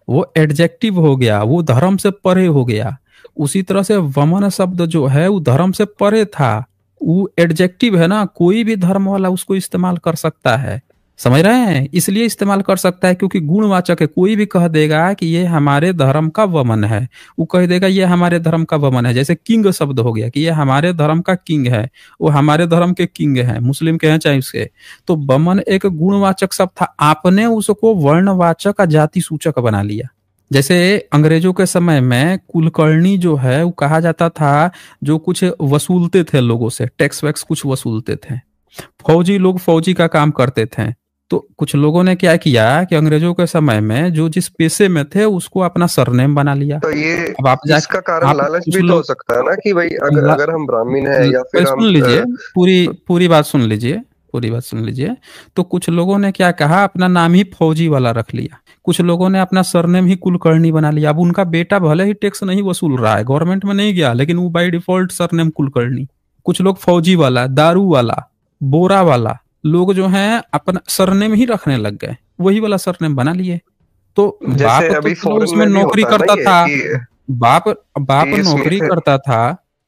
Speaker 1: वो एडजेक्टिव हो गया, वो धर्म से परे हो गया। उसी तरह से वमन शब्द जो है वो धर्म से परे था, वो एडजेक्टिव है ना, कोई भी धर्म वाला उसको इस्तेमाल कर सकता है। समझ रहे हैं? इसलिए इस्तेमाल कर सकता है क्योंकि गुणवाचक है। कोई भी कह देगा कि ये हमारे धर्म का वमन है, वो कह देगा ये हमारे धर्म का वमन है। जैसे किंग शब्द हो गया कि ये हमारे धर्म का किंग है, वो हमारे धर्म के किंग है, मुस्लिम के हैं चाहे उसके। तो वमन एक गुणवाचक शब्द था, आपने उसको वर्णवाचक, जाति सूचक बना लिया। जैसे अंग्रेजों के समय में कुलकर्णी जो है वो कहा जाता था जो कुछ वसूलते थे लोगों से, टैक्स वैक्स कुछ वसूलते थे। फौजी लोग फौजी का काम करते थे। तो कुछ लोगों ने क्या किया कि अंग्रेजों के समय में जो जिस पेशे में थे उसको अपना सरनेम बना लिया।
Speaker 2: तो ये
Speaker 1: अब आप जाके
Speaker 2: इसका कारण
Speaker 1: आप
Speaker 2: लालच
Speaker 1: कुछ
Speaker 2: भी तो हो
Speaker 1: लोग
Speaker 2: सकता है ना कि भाई अगर अगर हम ब्राह्मण है या
Speaker 1: पहले
Speaker 2: फिर हम
Speaker 1: सुन लीजिए, पूरी पूरी बात सुन लीजिए, पूरी बात सुन लीजिए। तो कुछ लोगों ने क्या कहा, अपना नाम ही फौजी वाला रख लिया। कुछ लोगों ने अपना सरनेम ही कुलकर्णी बना लिया। अब उनका बेटा भले ही टैक्स नहीं वसूल रहा है, गवर्नमेंट में नहीं गया, लेकिन वो बाई डिफॉल्ट सरनेम कुलकर्णी। कुछ लोग फौजी वाला, दारू वाला, बोरा वाला लोग जो हैं अपना सरनेम ही रखने लग गए, वही वाला सरनेम बना लिए। तो
Speaker 2: जैसे
Speaker 1: बाप तो
Speaker 2: अभी
Speaker 1: चलो
Speaker 2: फॉरेन
Speaker 1: उसमें
Speaker 2: में भी
Speaker 1: नौकरी
Speaker 2: होता है ना
Speaker 1: करता
Speaker 2: ये
Speaker 1: था,
Speaker 2: कि
Speaker 1: बाप बाप नौकरी
Speaker 2: स्मिथ,
Speaker 1: करता था।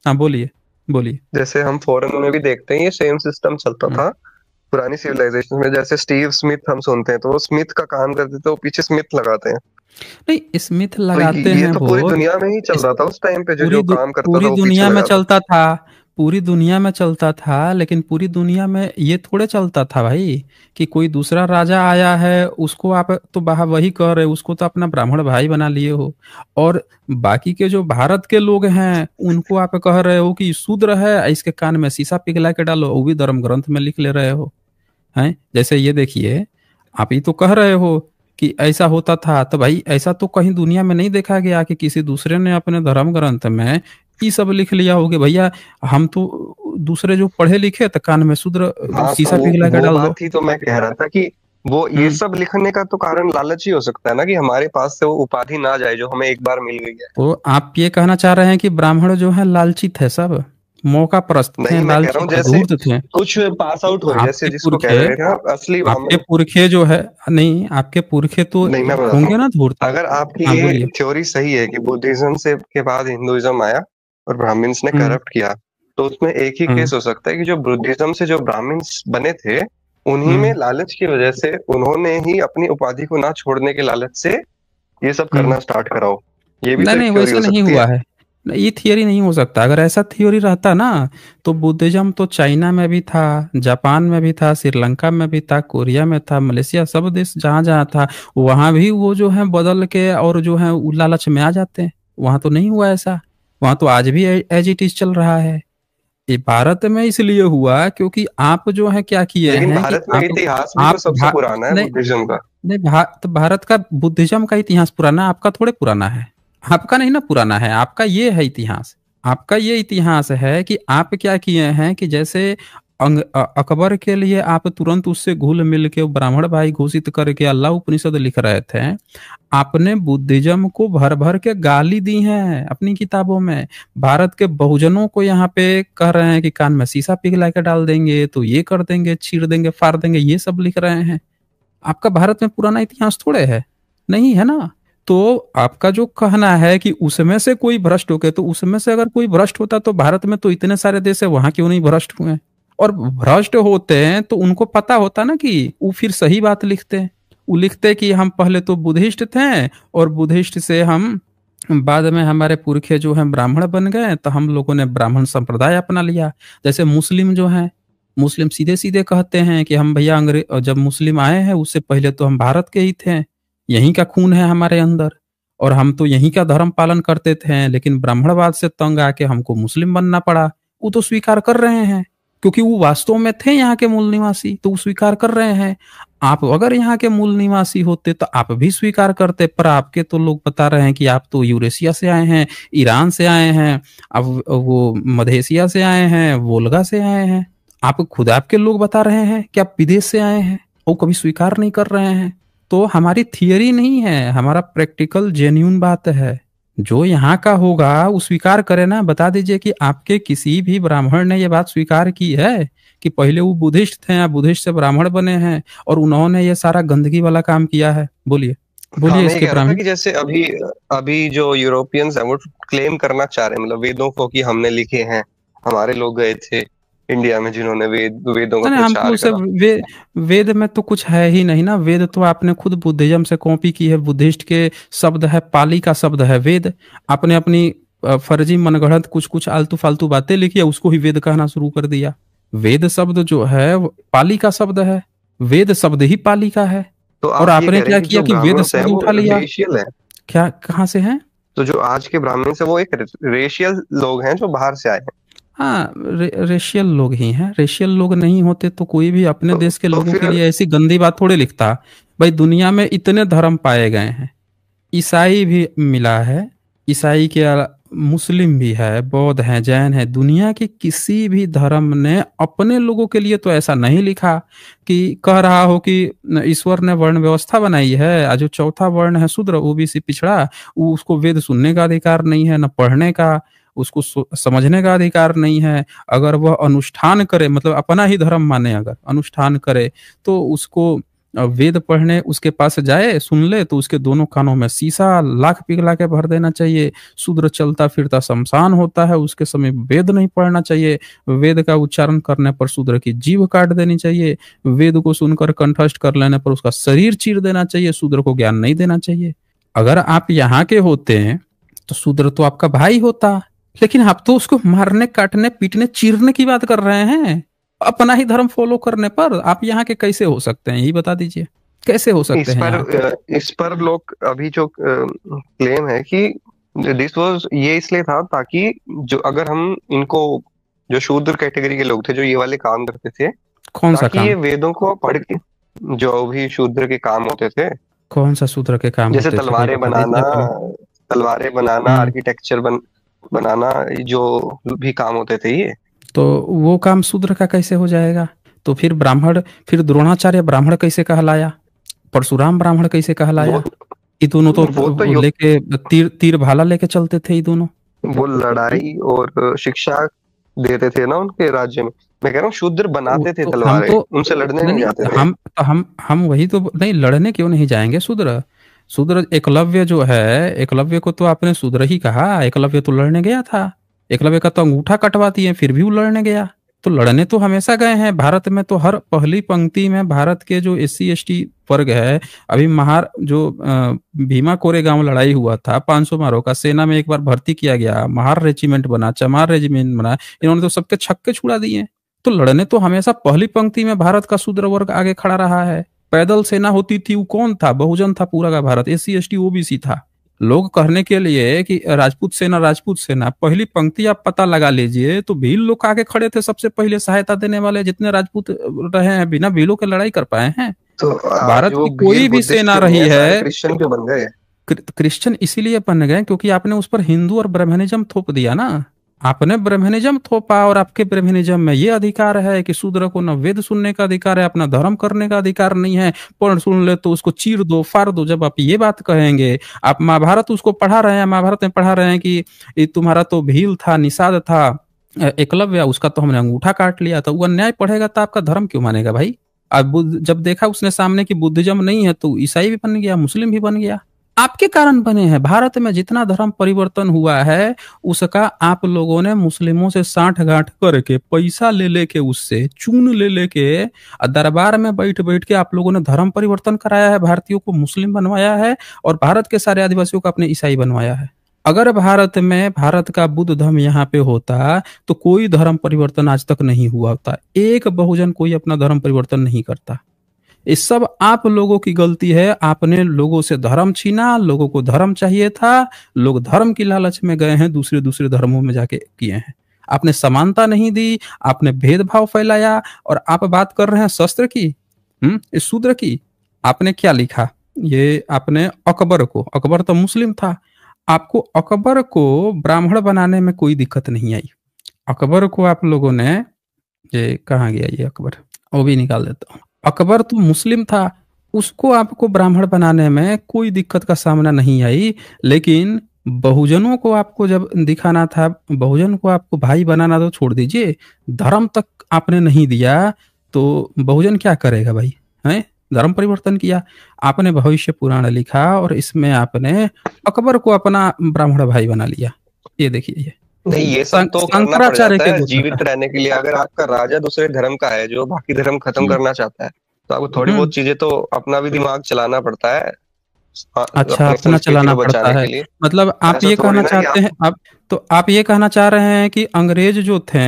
Speaker 1: हाँ बोलिए, बोलिए।
Speaker 2: जैसे हम फॉरेन में भी देखते हैं ये सेम सिस्टम चलता
Speaker 1: हम्म।
Speaker 2: था पुरानी सिविलाइजेशन में। जैसे स्टीव स्मिथ हम सुनते हैं, तो वो स्मिथ का काम करते थे, वो पीछे स्मिथ लगाते हैं।
Speaker 1: नहीं स्मिथ
Speaker 2: तो
Speaker 1: लगाते
Speaker 2: ये
Speaker 1: हैं
Speaker 2: तो
Speaker 1: वो।
Speaker 2: पूरी दुनिया में ही चल
Speaker 1: इस
Speaker 2: रहा था उस टाइम पे, जो
Speaker 1: पूरी
Speaker 2: जो काम करता था
Speaker 1: पूरी
Speaker 2: वो पीछे
Speaker 1: दुनिया में
Speaker 2: लगाता था।
Speaker 1: चलता था, पूरी दुनिया में चलता था। लेकिन पूरी दुनिया में ये थोड़े चलता था भाई कि कोई दूसरा राजा आया है उसको आप तो बाहर वही कह रहे हो, उसको तो अपना ब्राह्मण भाई बना लिए हो। और बाकी के जो भारत के लोग हैं उनको आप कह रहे हो कि शूद्र है, इसके कान में शीशा पिघला के डालो, वो भी धर्म ग्रंथ में लिख ले रहे हो। हैं जैसे ये देखिए, आप ही तो कह रहे हो कि ऐसा होता था। तो भाई ऐसा तो कहीं दुनिया में नहीं देखा गया कि किसी दूसरे ने अपने धर्म ग्रंथ में ये सब लिख लिया होगा। भैया हम तो दूसरे जो पढ़े लिखे तो कान में शूद्र
Speaker 2: हाँ, तो
Speaker 1: शीशा पिघला के
Speaker 2: वो
Speaker 1: डाल दो।
Speaker 2: बात ही तो मैं कह रहा था कि वो ये
Speaker 1: हम्म।
Speaker 2: सब लिखने का तो कारण लालच ही हो सकता है ना, कि हमारे पास से वो उपाधि ना जाए जो हमें एक बार मिल गई है।
Speaker 1: तो आप ये कहना चाह रहे हैं कि ब्राह्मण जो है लालची थे सब? मौका परस्त थे,
Speaker 2: नहीं, मैं कह रहा
Speaker 1: लालची
Speaker 2: हूँ
Speaker 1: थे,
Speaker 2: जैसे
Speaker 1: धूर्त थे।
Speaker 2: कुछ पास आउट हुए, जैसे
Speaker 1: आपके
Speaker 2: जिसको कह
Speaker 1: पुरखे
Speaker 2: रहे हैं आप असली
Speaker 1: आपके
Speaker 2: ब्राह्मण।
Speaker 1: पुरखे जो है, नहीं आपके पुरखे तो
Speaker 2: नहीं, मैं बताता
Speaker 1: होंगे
Speaker 2: हूँ,
Speaker 1: ना धूर्त।
Speaker 2: अगर आपकी
Speaker 1: हाँ
Speaker 2: ये
Speaker 1: बोलिए।
Speaker 2: थ्योरी सही है कि बुद्धिज्म से के बाद हिंदुइज्म आया और ब्राह्मण्स ने
Speaker 1: हम्म।
Speaker 2: करप्ट किया, तो उसमें एक ही
Speaker 1: हम्म।
Speaker 2: केस हो सकता है कि जो बुद्धिज्म से जो ब्राह्मण्स बने थे, उन्हीं में
Speaker 1: हम्म।
Speaker 2: लालच की वजह से उन्होंने ही अपनी उपाधि को ना छोड़ने के लालच से ये सब
Speaker 1: हम्म।
Speaker 2: करना स्टार्ट कराओ। ये भी
Speaker 1: नहीं
Speaker 2: तो एक
Speaker 1: नहीं,
Speaker 2: थ्योरी
Speaker 1: वैसे
Speaker 2: हो
Speaker 1: नहीं
Speaker 2: सकती
Speaker 1: हुआ
Speaker 2: है।
Speaker 1: है। नहीं, ये थियोरी नहीं हो सकता। अगर ऐसा थियोरी रहता ना, तो बुद्धिज्म तो चाइना में भी था, जापान में भी था, श्रीलंका में भी था, कोरिया में था, मलेशिया, सब देश जहाँ जहाँ था वहाँ भी वो जो है बदल के और जो है वो लालच में आ जाते हैं। वहाँ तो नहीं हुआ ऐसा। वहाँ तो आज भी एज इट इज चल रहा है। ये भारत में इसलिए हुआ क्योंकि आप जो है क्या किए
Speaker 2: लेकिन
Speaker 1: हैं कि
Speaker 2: भारत में इतिहास भी तो सबसे पुराना है
Speaker 1: नहीं
Speaker 2: बुद्धिज्म का।
Speaker 1: नहीं, तो भारत का बुद्धिज्म का इतिहास पुराना है, आपका थोड़े पुराना है। आपका नहीं ना पुराना है, आपका ये है इतिहास। आपका ये इतिहास है कि आप क्या किए हैं कि जैसे अकबर के लिए आप तुरंत उससे घुल मिल के वो ब्राह्मण भाई घोषित करके अल्लाह उपनिषद लिख रहे थे। आपने बुद्धिज्म को भर भर के गाली दी है अपनी किताबों में। भारत के बहुजनों को यहाँ पे कह रहे हैं कि कान में शीशा पिघला के डाल देंगे, तो ये कर देंगे, चीर देंगे, फाड़ देंगे, ये सब लिख रहे हैं। आपका भारत में पुराना इतिहास थोड़े है, नहीं है ना। तो आपका जो कहना है कि उसमें से कोई भ्रष्ट हो गए, तो उसमें से अगर कोई भ्रष्ट होता तो भारत में तो इतने सारे देश है, वहां क्यों नहीं भ्रष्ट हुए। और भ्रष्ट होते हैं तो उनको पता होता ना कि वो फिर सही बात लिखते हैं। वो लिखते कि हम पहले तो बुद्धिस्ट थे और बुद्धिस्ट से हम बाद में हमारे पुरखे जो हैं ब्राह्मण बन गए, तो हम लोगों ने ब्राह्मण संप्रदाय अपना लिया। जैसे मुस्लिम जो हैं, मुस्लिम सीधे सीधे कहते हैं कि हम भैया अंग्रेज जब मुस्लिम आए हैं उससे पहले तो हम भारत के ही थे, यहीं का खून है हमारे अंदर, और हम तो यहीं का धर्म पालन करते थे, लेकिन ब्राह्मणवाद से तंग आके हमको मुस्लिम बनना पड़ा। वो तो स्वीकार कर रहे हैं क्योंकि वो वास्तव में थे यहाँ के मूल निवासी, तो वो स्वीकार कर रहे हैं। आप अगर यहाँ के मूल निवासी होते तो आप भी स्वीकार करते, पर आपके तो लोग बता रहे हैं कि आप तो यूरेशिया से आए हैं, ईरान से आए हैं, अब वो मध्य से आए हैं, वोल्गा से आए हैं। आप खुद आपके लोग बता रहे हैं कि आप विदेश से आए हैं, वो कभी स्वीकार नहीं कर रहे हैं। तो हमारी थियरी नहीं है, हमारा प्रैक्टिकल जेन्यून बात है। जो यहाँ का होगा वो स्वीकार करे ना। बता दीजिए कि आपके किसी भी ब्राह्मण ने ये बात स्वीकार की है कि पहले वो बुद्धिस्ट थे या बुद्धिस्ट से ब्राह्मण बने हैं और उन्होंने ये सारा गंदगी वाला काम किया है। बोलिए,
Speaker 2: हाँ,
Speaker 1: बोलिए
Speaker 2: मैं ये
Speaker 1: इसके
Speaker 2: कह रहा था
Speaker 1: ब्राह्मण।
Speaker 2: कि जैसे अभी अभी जो यूरोपियंस हैं वो क्लेम करना चाह रहे हैं, मतलब वेदों को, कि हमने लिखे हैं, हमारे लोग गए थे इंडिया में जिन्होंने वेदों का
Speaker 1: नहीं हम तो
Speaker 2: प्रचार
Speaker 1: उसे
Speaker 2: करा।
Speaker 1: वेद में तो कुछ है ही नहीं ना। वेद तो आपने खुद बुद्धिज्म से कॉपी की है। बुद्धिस्ट के शब्द है, पाली का शब्द है वेद। आपने अपनी फर्जी मनगढ़ंत कुछ कुछ आलतू फालतू बातें लिखी है, उसको ही वेद कहना शुरू कर दिया। वेद शब्द जो है वो पाली का शब्द है, वेद शब्द ही पाली का है।
Speaker 2: तो
Speaker 1: और
Speaker 2: आप ये
Speaker 1: आपने
Speaker 2: कह रहे
Speaker 1: क्या
Speaker 2: हैं कि
Speaker 1: किया
Speaker 2: जो
Speaker 1: कि वेद
Speaker 2: ब्राह्मण्स हैं
Speaker 1: शब्द
Speaker 2: वो
Speaker 1: उठा लिया।
Speaker 2: रेशियल है।
Speaker 1: क्या, कहाँ से है?
Speaker 2: तो जो आज के ब्राह्मण्स हैं वो एक रेशियल लोग हैं जो बाहर से आए हैं।
Speaker 1: हाँ, रेशियल लोग ही हैं। रेशियल लोग नहीं होते तो कोई भी अपने देश के
Speaker 2: तो
Speaker 1: लोगों
Speaker 2: फिर
Speaker 1: के लिए ऐसी गंदी बात थोड़े लिखता। भाई दुनिया में इतने धर्म पाए गए हैं, ईसाई भी मिला है, ईसाई के मुस्लिम भी है, बौद्ध है, जैन है। दुनिया के किसी भी धर्म ने अपने लोगों के लिए तो ऐसा नहीं लिखा कि कह रहा हो कि ईश्वर ने वर्ण व्यवस्था बनाई है, आज जो चौथा वर्ण है शूद्र, ओबीसी पिछड़ा, वो उसको वेद सुनने का अधिकार नहीं है, न पढ़ने का, उसको समझने का अधिकार नहीं है। अगर वह अनुष्ठान करे, मतलब अपना ही धर्म माने, अगर अनुष्ठान करे, तो उसको वेद पढ़ने उसके पास जाए, सुन ले, तो उसके दोनों कानों में शीशा लाख पिघला के भर देना चाहिए। शूद्र चलता फिरता शमशान होता है, उसके समय वेद नहीं पढ़ना चाहिए। वेद का उच्चारण करने पर शूद्र की जीभ काट देनी चाहिए। वेद को सुनकर कंठस्थ कर लेने पर उसका शरीर चीर देना चाहिए। शूद्र को ज्ञान नहीं देना चाहिए। अगर आप यहाँ के होते हैं तो शूद्र तो आपका भाई होता, लेकिन आप तो उसको मारने, काटने, पीटने, चीरने की बात कर रहे हैं। अपना ही धर्म फॉलो करने पर आप यहाँ के कैसे हो सकते हैं, यही बता दीजिए, कैसे हो सकते
Speaker 2: इस
Speaker 1: हैं
Speaker 2: पर
Speaker 1: यहाँ के।
Speaker 2: इस पर लोग अभी जो क्लेम है कि दिस वाज, ये इसलिए था ताकि जो अगर हम इनको, जो शूद्र कैटेगरी के लोग थे जो ये वाले काम करते थे,
Speaker 1: कौन सा
Speaker 2: ताकि ये
Speaker 1: काम?
Speaker 2: वेदों को पढ़ के, जो भी शूद्र के काम होते थे,
Speaker 1: कौन सा शूद्र के काम
Speaker 2: जैसे
Speaker 1: होते थे भाई, बता दीजिए पहले।
Speaker 2: तलवारें बनाना,
Speaker 1: हम्म।
Speaker 2: आर्किटेक्चर बनाना, जो भी काम होते थे ये।
Speaker 1: तो वो काम शूद्र का कैसे हो जाएगा? तो फिर ब्राह्मण, फिर द्रोणाचार्य ब्राह्मण कैसे कहलाया? परशुराम ब्राह्मण कैसे
Speaker 2: वो
Speaker 1: कहलाया? ये दोनों तो
Speaker 2: वो तो
Speaker 1: वो लेके तीर तीर भाला लेके चलते थे ये दोनों।
Speaker 2: वो लड़ाई और शिक्षा देते थे ना उनके राज्य में। मैं कह रहा हूँ शूद्र बनाते थे
Speaker 1: तो हम
Speaker 2: तलवारें,
Speaker 1: तो
Speaker 2: उनसे लड़ने
Speaker 1: नहीं
Speaker 2: नहीं
Speaker 1: नहीं
Speaker 2: जाते थे।
Speaker 1: हम वही तो नहीं, लड़ने क्यों नहीं जाएंगे? शूद्र, शूद्र एकलव्य जो है, एकलव्य को तो आपने शूद्र ही कहा। एकलव्य तो लड़ने गया था, एकलव्य का तो अंगूठा कटवा दिए फिर भी वो लड़ने गया। तो लड़ने तो हमेशा गए हैं। भारत में तो हर पहली पंक्ति में भारत के जो SC ST वर्ग है, अभी महार जो भीमा कोरेगांव लड़ाई हुआ था, 500 मारों का, सेना में एक बार भर्ती किया गया, महार रेजिमेंट बना, चमार रेजिमेंट बना, इन्होंने तो सबके छक्के छुड़ा दिए। तो लड़ने तो हमेशा पहली पंक्ति में भारत का शूद्र वर्ग आगे खड़ा रहा है। पैदल सेना होती थी, वो कौन था? बहुजन था पूरा का भारत, SC ST OBC था। लोग कहने के लिए कि राजपूत सेना, राजपूत सेना, पहली पंक्ति आप पता लगा लीजिए तो भील लोग आगे खड़े थे सबसे पहले सहायता देने वाले। जितने राजपूत रहे हैं बिना भीलों के लड़ाई कर पाए हैं?
Speaker 2: तो आज
Speaker 1: भारत
Speaker 2: वो
Speaker 1: की
Speaker 2: भील
Speaker 1: कोई भी
Speaker 2: बुद्धिस्ट
Speaker 1: सेना
Speaker 2: क्यों नहीं
Speaker 1: रही
Speaker 2: है, सारे
Speaker 1: है,
Speaker 2: क्रिश्चियन क्यों बन गए?
Speaker 1: क्रिश्चियन इसीलिए बन गए क्योंकि आपने उस पर हिंदू और ब्राह्मणिज्म थोप दिया ना। आपने ब्राह्मणिज्म थोपा और आपके ब्राह्मणिज्म में ये अधिकार है कि शूद्र को न वेद सुनने का अधिकार है, अपना धर्म करने का अधिकार नहीं है। पढ़ सुन ले तो उसको चीर दो, फाड़ दो। जब आप ये बात कहेंगे, आप महाभारत उसको पढ़ा रहे हैं, महाभारत में पढ़ा रहे हैं कि ये तुम्हारा तो भील था, निषाद था, एकलव्य, उसका तो हमने अंगूठा काट लिया था। वो अन्याय पढ़ेगा तो आपका धर्म क्यों मानेगा भाई? अब जब देखा उसने सामने की बुद्धिज्म नहीं है तो ईसाई भी बन गया, मुस्लिम भी बन गया। आपके कारण बने हैं। भारत में जितना धर्म परिवर्तन हुआ है उसका आप लोगों ने मुस्लिमों से साठ गांठ करके, पैसा ले लेके, उससे चून ले लेके, दरबार में बैठ बैठ के आप लोगों ने धर्म परिवर्तन कराया है। भारतीयों को मुस्लिम बनवाया है और भारत के सारे आदिवासियों को अपने ईसाई बनवाया है। अगर भारत में भारत का बुद्ध धर्म यहाँ पे होता तो कोई धर्म परिवर्तन आज तक नहीं हुआ होता। एक बहुजन कोई अपना धर्म परिवर्तन नहीं करता। ये सब आप लोगों की गलती है। आपने लोगों से धर्म छीना, लोगों को धर्म चाहिए था, लोग धर्म की लालच में गए हैं, दूसरे दूसरे धर्मों में जाके किए हैं। आपने समानता नहीं दी, आपने भेदभाव फैलाया। और आप बात कर रहे हैं शस्त्र की, इस शूद्र की। आपने क्या लिखा? ये आपने अकबर को, अकबर तो मुस्लिम था, आपको अकबर को ब्राह्मण बनाने में कोई दिक्कत नहीं आई। अकबर को आप लोगों ने, ये कहाँ गया ये अकबर, वो भी निकाल देता हूँ। अकबर तो मुस्लिम था, उसको आपको ब्राह्मण बनाने में कोई दिक्कत का सामना नहीं आई। लेकिन बहुजनों को आपको जब दिखाना था, बहुजन को आपको भाई बनाना, तो छोड़ दीजिए, धर्म तक आपने नहीं दिया तो बहुजन क्या करेगा भाई? हैं? धर्म परिवर्तन किया आपने, भविष्य पुराण लिखा और इसमें आपने अकबर को अपना ब्राह्मण भाई बना लिया। ये देखिए, ये
Speaker 2: नहीं, ये सब तो करना पड़
Speaker 1: शंकराचार्य
Speaker 2: जाता
Speaker 1: के
Speaker 2: है
Speaker 1: गोत्र
Speaker 2: जीवित
Speaker 1: का।
Speaker 2: रहने के लिए। अगर आपका राजा दूसरे धर्म का है जो बाकी धर्म खत्म
Speaker 1: हम्म,
Speaker 2: करना चाहता है, तो आपको थोड़ी
Speaker 1: हम्म।
Speaker 2: बहुत चीजें तो अपना भी दिमाग चलाना पड़ता है,
Speaker 1: अच्छा,
Speaker 2: अपनी
Speaker 1: अपना
Speaker 2: संस्कृति
Speaker 1: चलाना
Speaker 2: को
Speaker 1: पड़ता
Speaker 2: बचाने
Speaker 1: है।
Speaker 2: के लिए।
Speaker 1: मतलब आप
Speaker 2: ऐसा
Speaker 1: ये
Speaker 2: थोड़ी
Speaker 1: कहना
Speaker 2: ना कि
Speaker 1: चाहते हैं,
Speaker 2: आप
Speaker 1: आप तो आप ये कहना चाह रहे हैं कि अंग्रेज जो थे,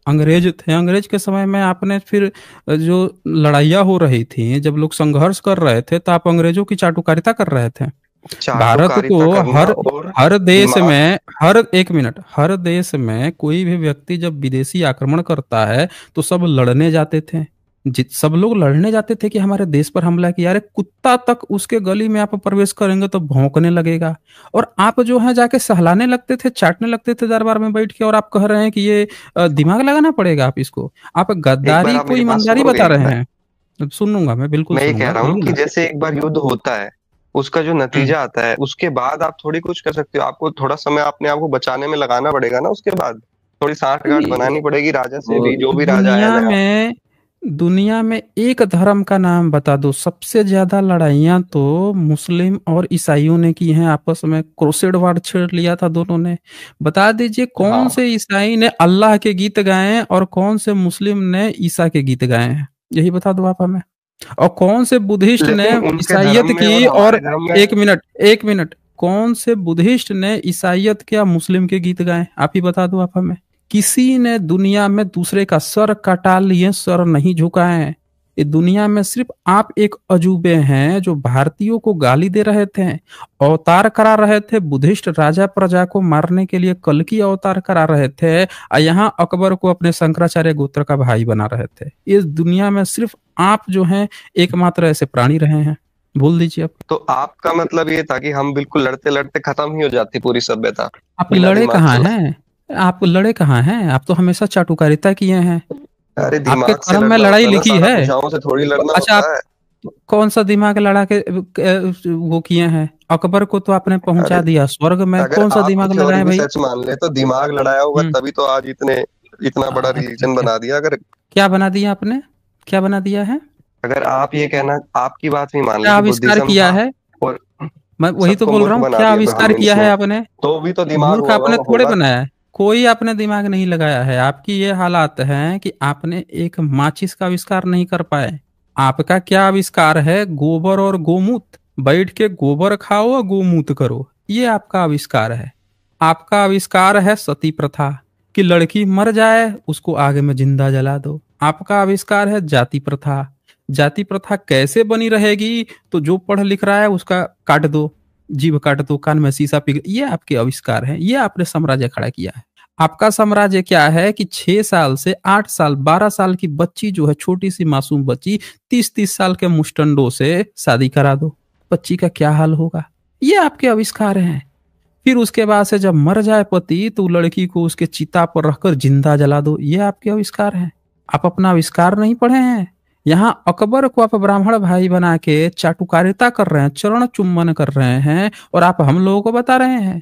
Speaker 1: अंग्रेज के समय में आपने फिर जो लड़ाइयाँ हो रही थी, जब लोग संघर्ष कर रहे थे, तो आप अंग्रेजों की चाटुकारिता कर रहे थे। भारत को
Speaker 2: चाटुकारिता करना
Speaker 1: हर
Speaker 2: और
Speaker 1: हर देश
Speaker 2: दिमाग।
Speaker 1: में, हर एक मिनट, हर देश में कोई भी व्यक्ति जब विदेशी आक्रमण करता है तो सब लड़ने जाते थे। सब लोग लड़ने जाते थे कि हमारे देश पर हमला किया। अरे कुत्ता तक उसके गली में आप प्रवेश करेंगे तो भौंकने लगेगा। और आप जो है जाके सहलाने लगते थे, चाटने लगते थे दरबार में बैठ के। और आप कह रहे हैं कि ये दिमाग लगाना पड़ेगा आप इसको। आप
Speaker 2: एक बार
Speaker 1: गद्दारी
Speaker 2: आप
Speaker 1: को
Speaker 2: मेरी बात
Speaker 1: ईमानदारी बता
Speaker 2: सुनोगे?
Speaker 1: रहे हैं? सुनूंगा, मैं बिल्कुल
Speaker 2: मैं ये कह
Speaker 1: सुनूंगा,
Speaker 2: रहा हूँ
Speaker 1: बोलिए
Speaker 2: कि
Speaker 1: ना।
Speaker 2: जैसे एक बार युद्ध होता है, उसका जो
Speaker 1: हम्म।
Speaker 2: नतीजा आता है उसके बाद आप थोड़ी कुछ कर सकते हो। आपको थोड़ा समय अपने आप को बचाने में लगाना पड़ेगा ना। उसके बाद थोड़ी साठगांठ
Speaker 1: नहीं,
Speaker 2: बनानी पड़ेगी राजा से
Speaker 1: वो
Speaker 2: भी, जो भी राजा आया जाए।
Speaker 1: दुनिया में एक धर्म का नाम बता दो। सबसे ज्यादा लड़ाइयां तो मुस्लिम और ईसाइयों ने की हैं आपस में। क्रूसेड वार छेड़ लिया था दोनों ने। बता दीजिए कौन
Speaker 2: हाँ,
Speaker 1: से ईसाई ने अल्लाह के गीत गाए हैं और कौन से मुस्लिम ने ईसा के गीत गाए हैं? यही बता दो आप हमें। और कौन से बुद्धिस्ट ने
Speaker 2: लेकिन उनके
Speaker 1: ईसाइयत
Speaker 2: धर्म में और
Speaker 1: की?
Speaker 2: हमारे
Speaker 1: और
Speaker 2: धर्म में।
Speaker 1: एक मिनट, एक मिनट, कौन से बुद्धिस्ट ने ईसाइयत के या मुस्लिम के गीत गाए? आप ही बता दो आप हमें। किसी ने दुनिया में दूसरे का सर कटा लिए, सर नहीं झुकाए हैं। ये दुनिया में सिर्फ आप एक अजूबे हैं जो भारतीयों को गाली दे रहे थे, अवतार करा रहे थे, बुद्धिस्ट राजा प्रजा को मारने के लिए कल्कि अवतार करा रहे थे, और यहाँ अकबर को अपने शंकराचार्य गोत्र का भाई बना रहे थे। इस दुनिया में सिर्फ आप जो हैं एकमात्र ऐसे प्राणी रहे हैं। भूल दीजिए अब।
Speaker 2: तो आपका मतलब ये था कि हम बिल्कुल लड़ते लड़ते खत्म ही हो जाती पूरी सभ्यता,
Speaker 1: आप
Speaker 2: बिना
Speaker 1: लड़े
Speaker 2: दिमाग
Speaker 1: कहाँ
Speaker 2: चला।
Speaker 1: हैं? आप लड़े कहाँ हैं? आप तो हमेशा चाटुकारिता किए हैं।
Speaker 2: अरे
Speaker 1: आपके
Speaker 2: दिमाग से
Speaker 1: कर्म में
Speaker 2: लड़ना
Speaker 1: लड़ाई
Speaker 2: होता है ना,
Speaker 1: लिखी
Speaker 2: सारा
Speaker 1: है।
Speaker 2: भुजाओं से थोड़ी लड़ना
Speaker 1: अच्छा, आप
Speaker 2: होता है।
Speaker 1: कौन सा दिमाग लड़ा के वो किए हैं? अकबर को तो आपने
Speaker 2: अरे
Speaker 1: पहुंचा दिया स्वर्ग में।
Speaker 2: अगर
Speaker 1: कौन सा
Speaker 2: आपकी
Speaker 1: दिमाग
Speaker 2: थ्योरी
Speaker 1: लगाए
Speaker 2: भी
Speaker 1: भाई?
Speaker 2: सच मान ले तो दिमाग लड़ाया होगा
Speaker 1: हम्म।
Speaker 2: तभी तो आज इतने इतना बड़ा रिलीजन बना दिया। अगर
Speaker 1: क्या बना दिया आपने, क्या बना दिया है?
Speaker 2: अगर आप ये कहना, आपकी बात भी मान लो
Speaker 1: क्या
Speaker 2: कि
Speaker 1: आविष्कार
Speaker 2: बुद्धिज्म
Speaker 1: किया
Speaker 2: था
Speaker 1: है?
Speaker 2: और
Speaker 1: मैं वही तो
Speaker 2: सबको
Speaker 1: बोल रहा
Speaker 2: मूर्ख
Speaker 1: हूँ,
Speaker 2: बना
Speaker 1: क्या
Speaker 2: दिया
Speaker 1: आविष्कार किया
Speaker 2: ब्राह्मण्स
Speaker 1: है
Speaker 2: ने,
Speaker 1: आपने?
Speaker 2: तो भी तो दिमाग
Speaker 1: मूर्ख आपने थोड़े
Speaker 2: होगा।
Speaker 1: बनाया है, कोई आपने दिमाग नहीं लगाया है। आपकी ये हालात है कि आपने एक माचिस का आविष्कार नहीं कर पाए। आपका क्या आविष्कार है? गोबर और गोमूत्र। बैठ के गोबर खाओ और गोमूत्र करो, ये आपका आविष्कार है। आपका आविष्कार है सती प्रथा, कि लड़की मर जाए उसको आग में जिंदा जला दो। आपका आविष्कार है जाति प्रथा। जाति प्रथा कैसे बनी रहेगी? तो जो पढ़ लिख रहा है उसका काट दो, जीभ काट दो, कान में शीशा पिघल, ये आपके आविष्कार हैं, ये आपने साम्राज्य खड़ा किया है। आपका साम्राज्य क्या है कि 6 साल से 8 साल 12 साल की बच्ची जो है, छोटी सी मासूम बच्ची, 30-30 साल के मुस्टंडों से शादी करा दो, बच्ची का क्या हाल होगा? ये आपके आविष्कार हैं। फिर उसके बाद से जब मर जाए पति तो लड़की को उसके चिता पर रखकर जिंदा जला दो, ये आपके आविष्कार हैं। आप अपना आविष्कार नहीं पढ़े हैं। यहाँ अकबर को आप ब्राह्मण भाई बना के चाटुकारिता कर रहे हैं, चरण चुम्बन कर रहे हैं, और आप हम लोगों को बता रहे हैं।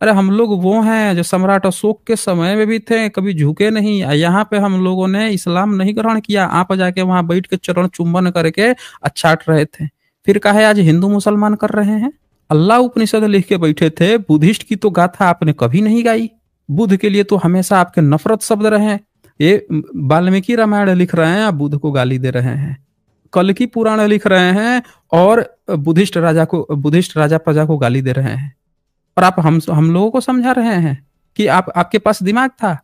Speaker 1: अरे हम लोग वो हैं जो सम्राट अशोक के समय में भी थे, कभी झुके नहीं। यहाँ पे हम लोगों ने इस्लाम नहीं ग्रहण किया, आप जाके वहां बैठ के चरण चुम्बन करके चाट रहे थे। फिर कहे आज हिंदू मुसलमान कर रहे हैं। अल्लाह उपनिषद लिख के बैठे थे, बुद्धिस्ट की तो गाथा आपने कभी नहीं गाई। बुद्ध के लिए तो हमेशा आपके नफरत शब्द रहे हैं। ये वाल्मीकि रामायण लिख रहे हैं, आप बुद्ध को गाली दे रहे हैं। कल की पुराण लिख रहे हैं और बुद्धिस्ट राजा प्रजा को गाली दे रहे हैं। और आप हम लोगों को समझा रहे हैं कि आपके पास दिमाग था।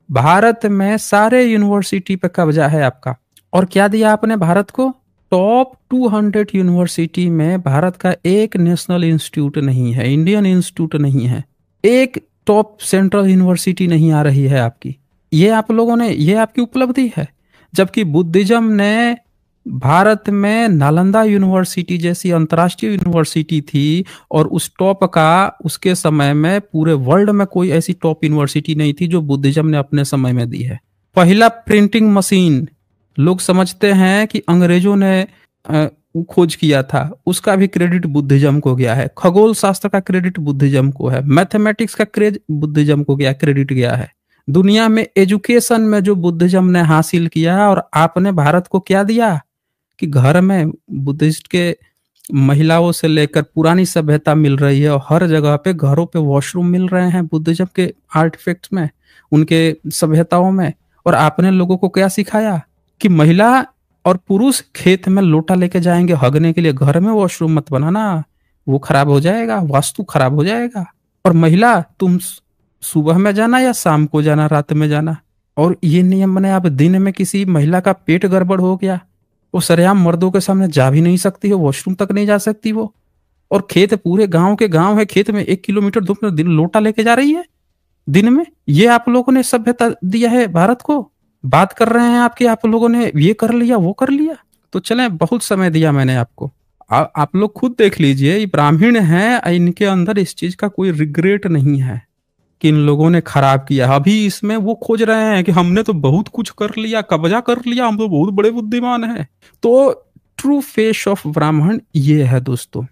Speaker 1: भारत में सारे यूनिवर्सिटी पे कब्जा है आपका। और क्या दिया आपने भारत को? टॉप 200 यूनिवर्सिटी में भारत का एक नेशनल इंस्टीट्यूट नहीं है, इंडियन इंस्टीट्यूट नहीं है, एक टॉप सेंट्रल यूनिवर्सिटी नहीं आ रही है आपकी। ये आप लोगों ने, ये आपकी उपलब्धि है। जबकि बुद्धिज्म ने भारत में नालंदा यूनिवर्सिटी जैसी अंतर्राष्ट्रीय यूनिवर्सिटी थी, और उस टॉप का उसके समय में पूरे वर्ल्ड में कोई ऐसी टॉप यूनिवर्सिटी नहीं थी जो बुद्धिज्म ने अपने समय में दी है। पहला प्रिंटिंग मशीन लोग समझते हैं कि अंग्रेजों ने खोज किया था, उसका भी क्रेडिट बुद्धिज्म को गया है। खगोल शास्त्र का क्रेडिट बुद्धिज्म को है। मैथमेटिक्स का क्रेडिट बुद्धिज्म को गया, क्रेडिट गया है। दुनिया में एजुकेशन में जो बुद्धिज्म ने हासिल किया, और आपने भारत को क्या दिया कि घर में बुद्धिस्ट के महिलाओं से लेकर पुरानी सभ्यता मिल रही है, और हर जगह पे घरों पे वॉशरूम मिल रहे हैं बुद्धिज्म के आर्टिफैक्ट्स में, उनके सभ्यताओं में। और आपने लोगों को क्या सिखाया कि महिला और पुरुष खेत में लोटा लेके जाएंगे हगने के लिए, घर में वॉशरूम मत बनाना, वो खराब हो जाएगा, वास्तु खराब हो जाएगा। और महिला तुम सुबह में जाना या शाम को जाना, रात में जाना। और ये नियम बने, आप दिन में किसी महिला का पेट गड़बड़ हो गया, वो सरेआम मर्दों के सामने जा भी नहीं सकती है, वॉशरूम तक नहीं जा सकती वो। और खेत पूरे गांव के गांव है, खेत में 1 किलोमीटर धूप में दिन लोटा लेके जा रही है दिन में। ये आप लोगों ने सभ्यता दिया है भारत को। बात कर रहे हैं आपके, आप लोगों ने ये कर लिया वो कर लिया। तो चले, बहुत समय दिया मैंने आपको। आप लोग खुद देख लीजिए, ये ब्राह्मण हैं, इनके अंदर इस चीज का कोई रिग्रेट नहीं है कि इन लोगों ने खराब किया। अभी इसमें वो खोज रहे हैं कि हमने तो बहुत कुछ कर लिया, कब्जा कर लिया, हम तो बहुत बड़े बुद्धिमान हैं। तो ट्रू फेस ऑफ ब्राह्मण ये है दोस्तों।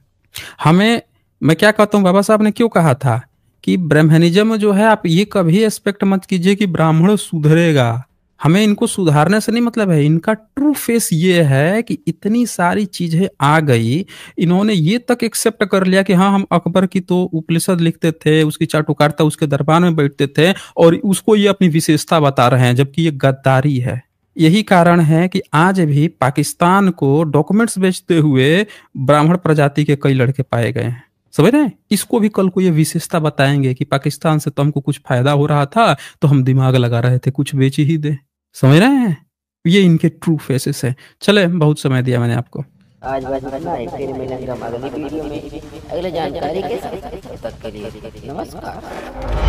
Speaker 1: हमें, मैं क्या कहता हूँ, बाबा साहब ने क्यों कहा था कि ब्राह्मणिज्म जो है, आप ये कभी एक्सपेक्ट मत कीजिए कि ब्राह्मण सुधरेगा। हमें इनको सुधारने से नहीं मतलब है। इनका ट्रू फेस ये है कि इतनी सारी चीजें आ गई, इन्होंने ये तक एक्सेप्ट कर लिया कि हाँ, हम अकबर की तो उपनिषद लिखते थे, उसकी चाटुकारिता, उसके दरबार में बैठते थे, और उसको ये अपनी विशेषता बता रहे हैं, जबकि ये गद्दारी है। यही कारण है कि आज भी पाकिस्तान को डॉक्यूमेंट्स बेचते हुए ब्राह्मण प्रजाति के कई लड़के पाए गए हैं। समझ रहे हैं? इसको भी कल को ये विशेषता बताएंगे कि पाकिस्तान से तो हमको कुछ फायदा हो रहा था, तो हम दिमाग लगा रहे थे, कुछ बेच ही दे। समझ रहे हैं? ये इनके ट्रू फेसेस है। चले, बहुत समय दिया मैंने आपको।
Speaker 3: आज बस इतना ही, फिर मिलेंगे हम अगली वीडियो में अगले जानकारी के साथ। तब तक के लिए नमस्कार।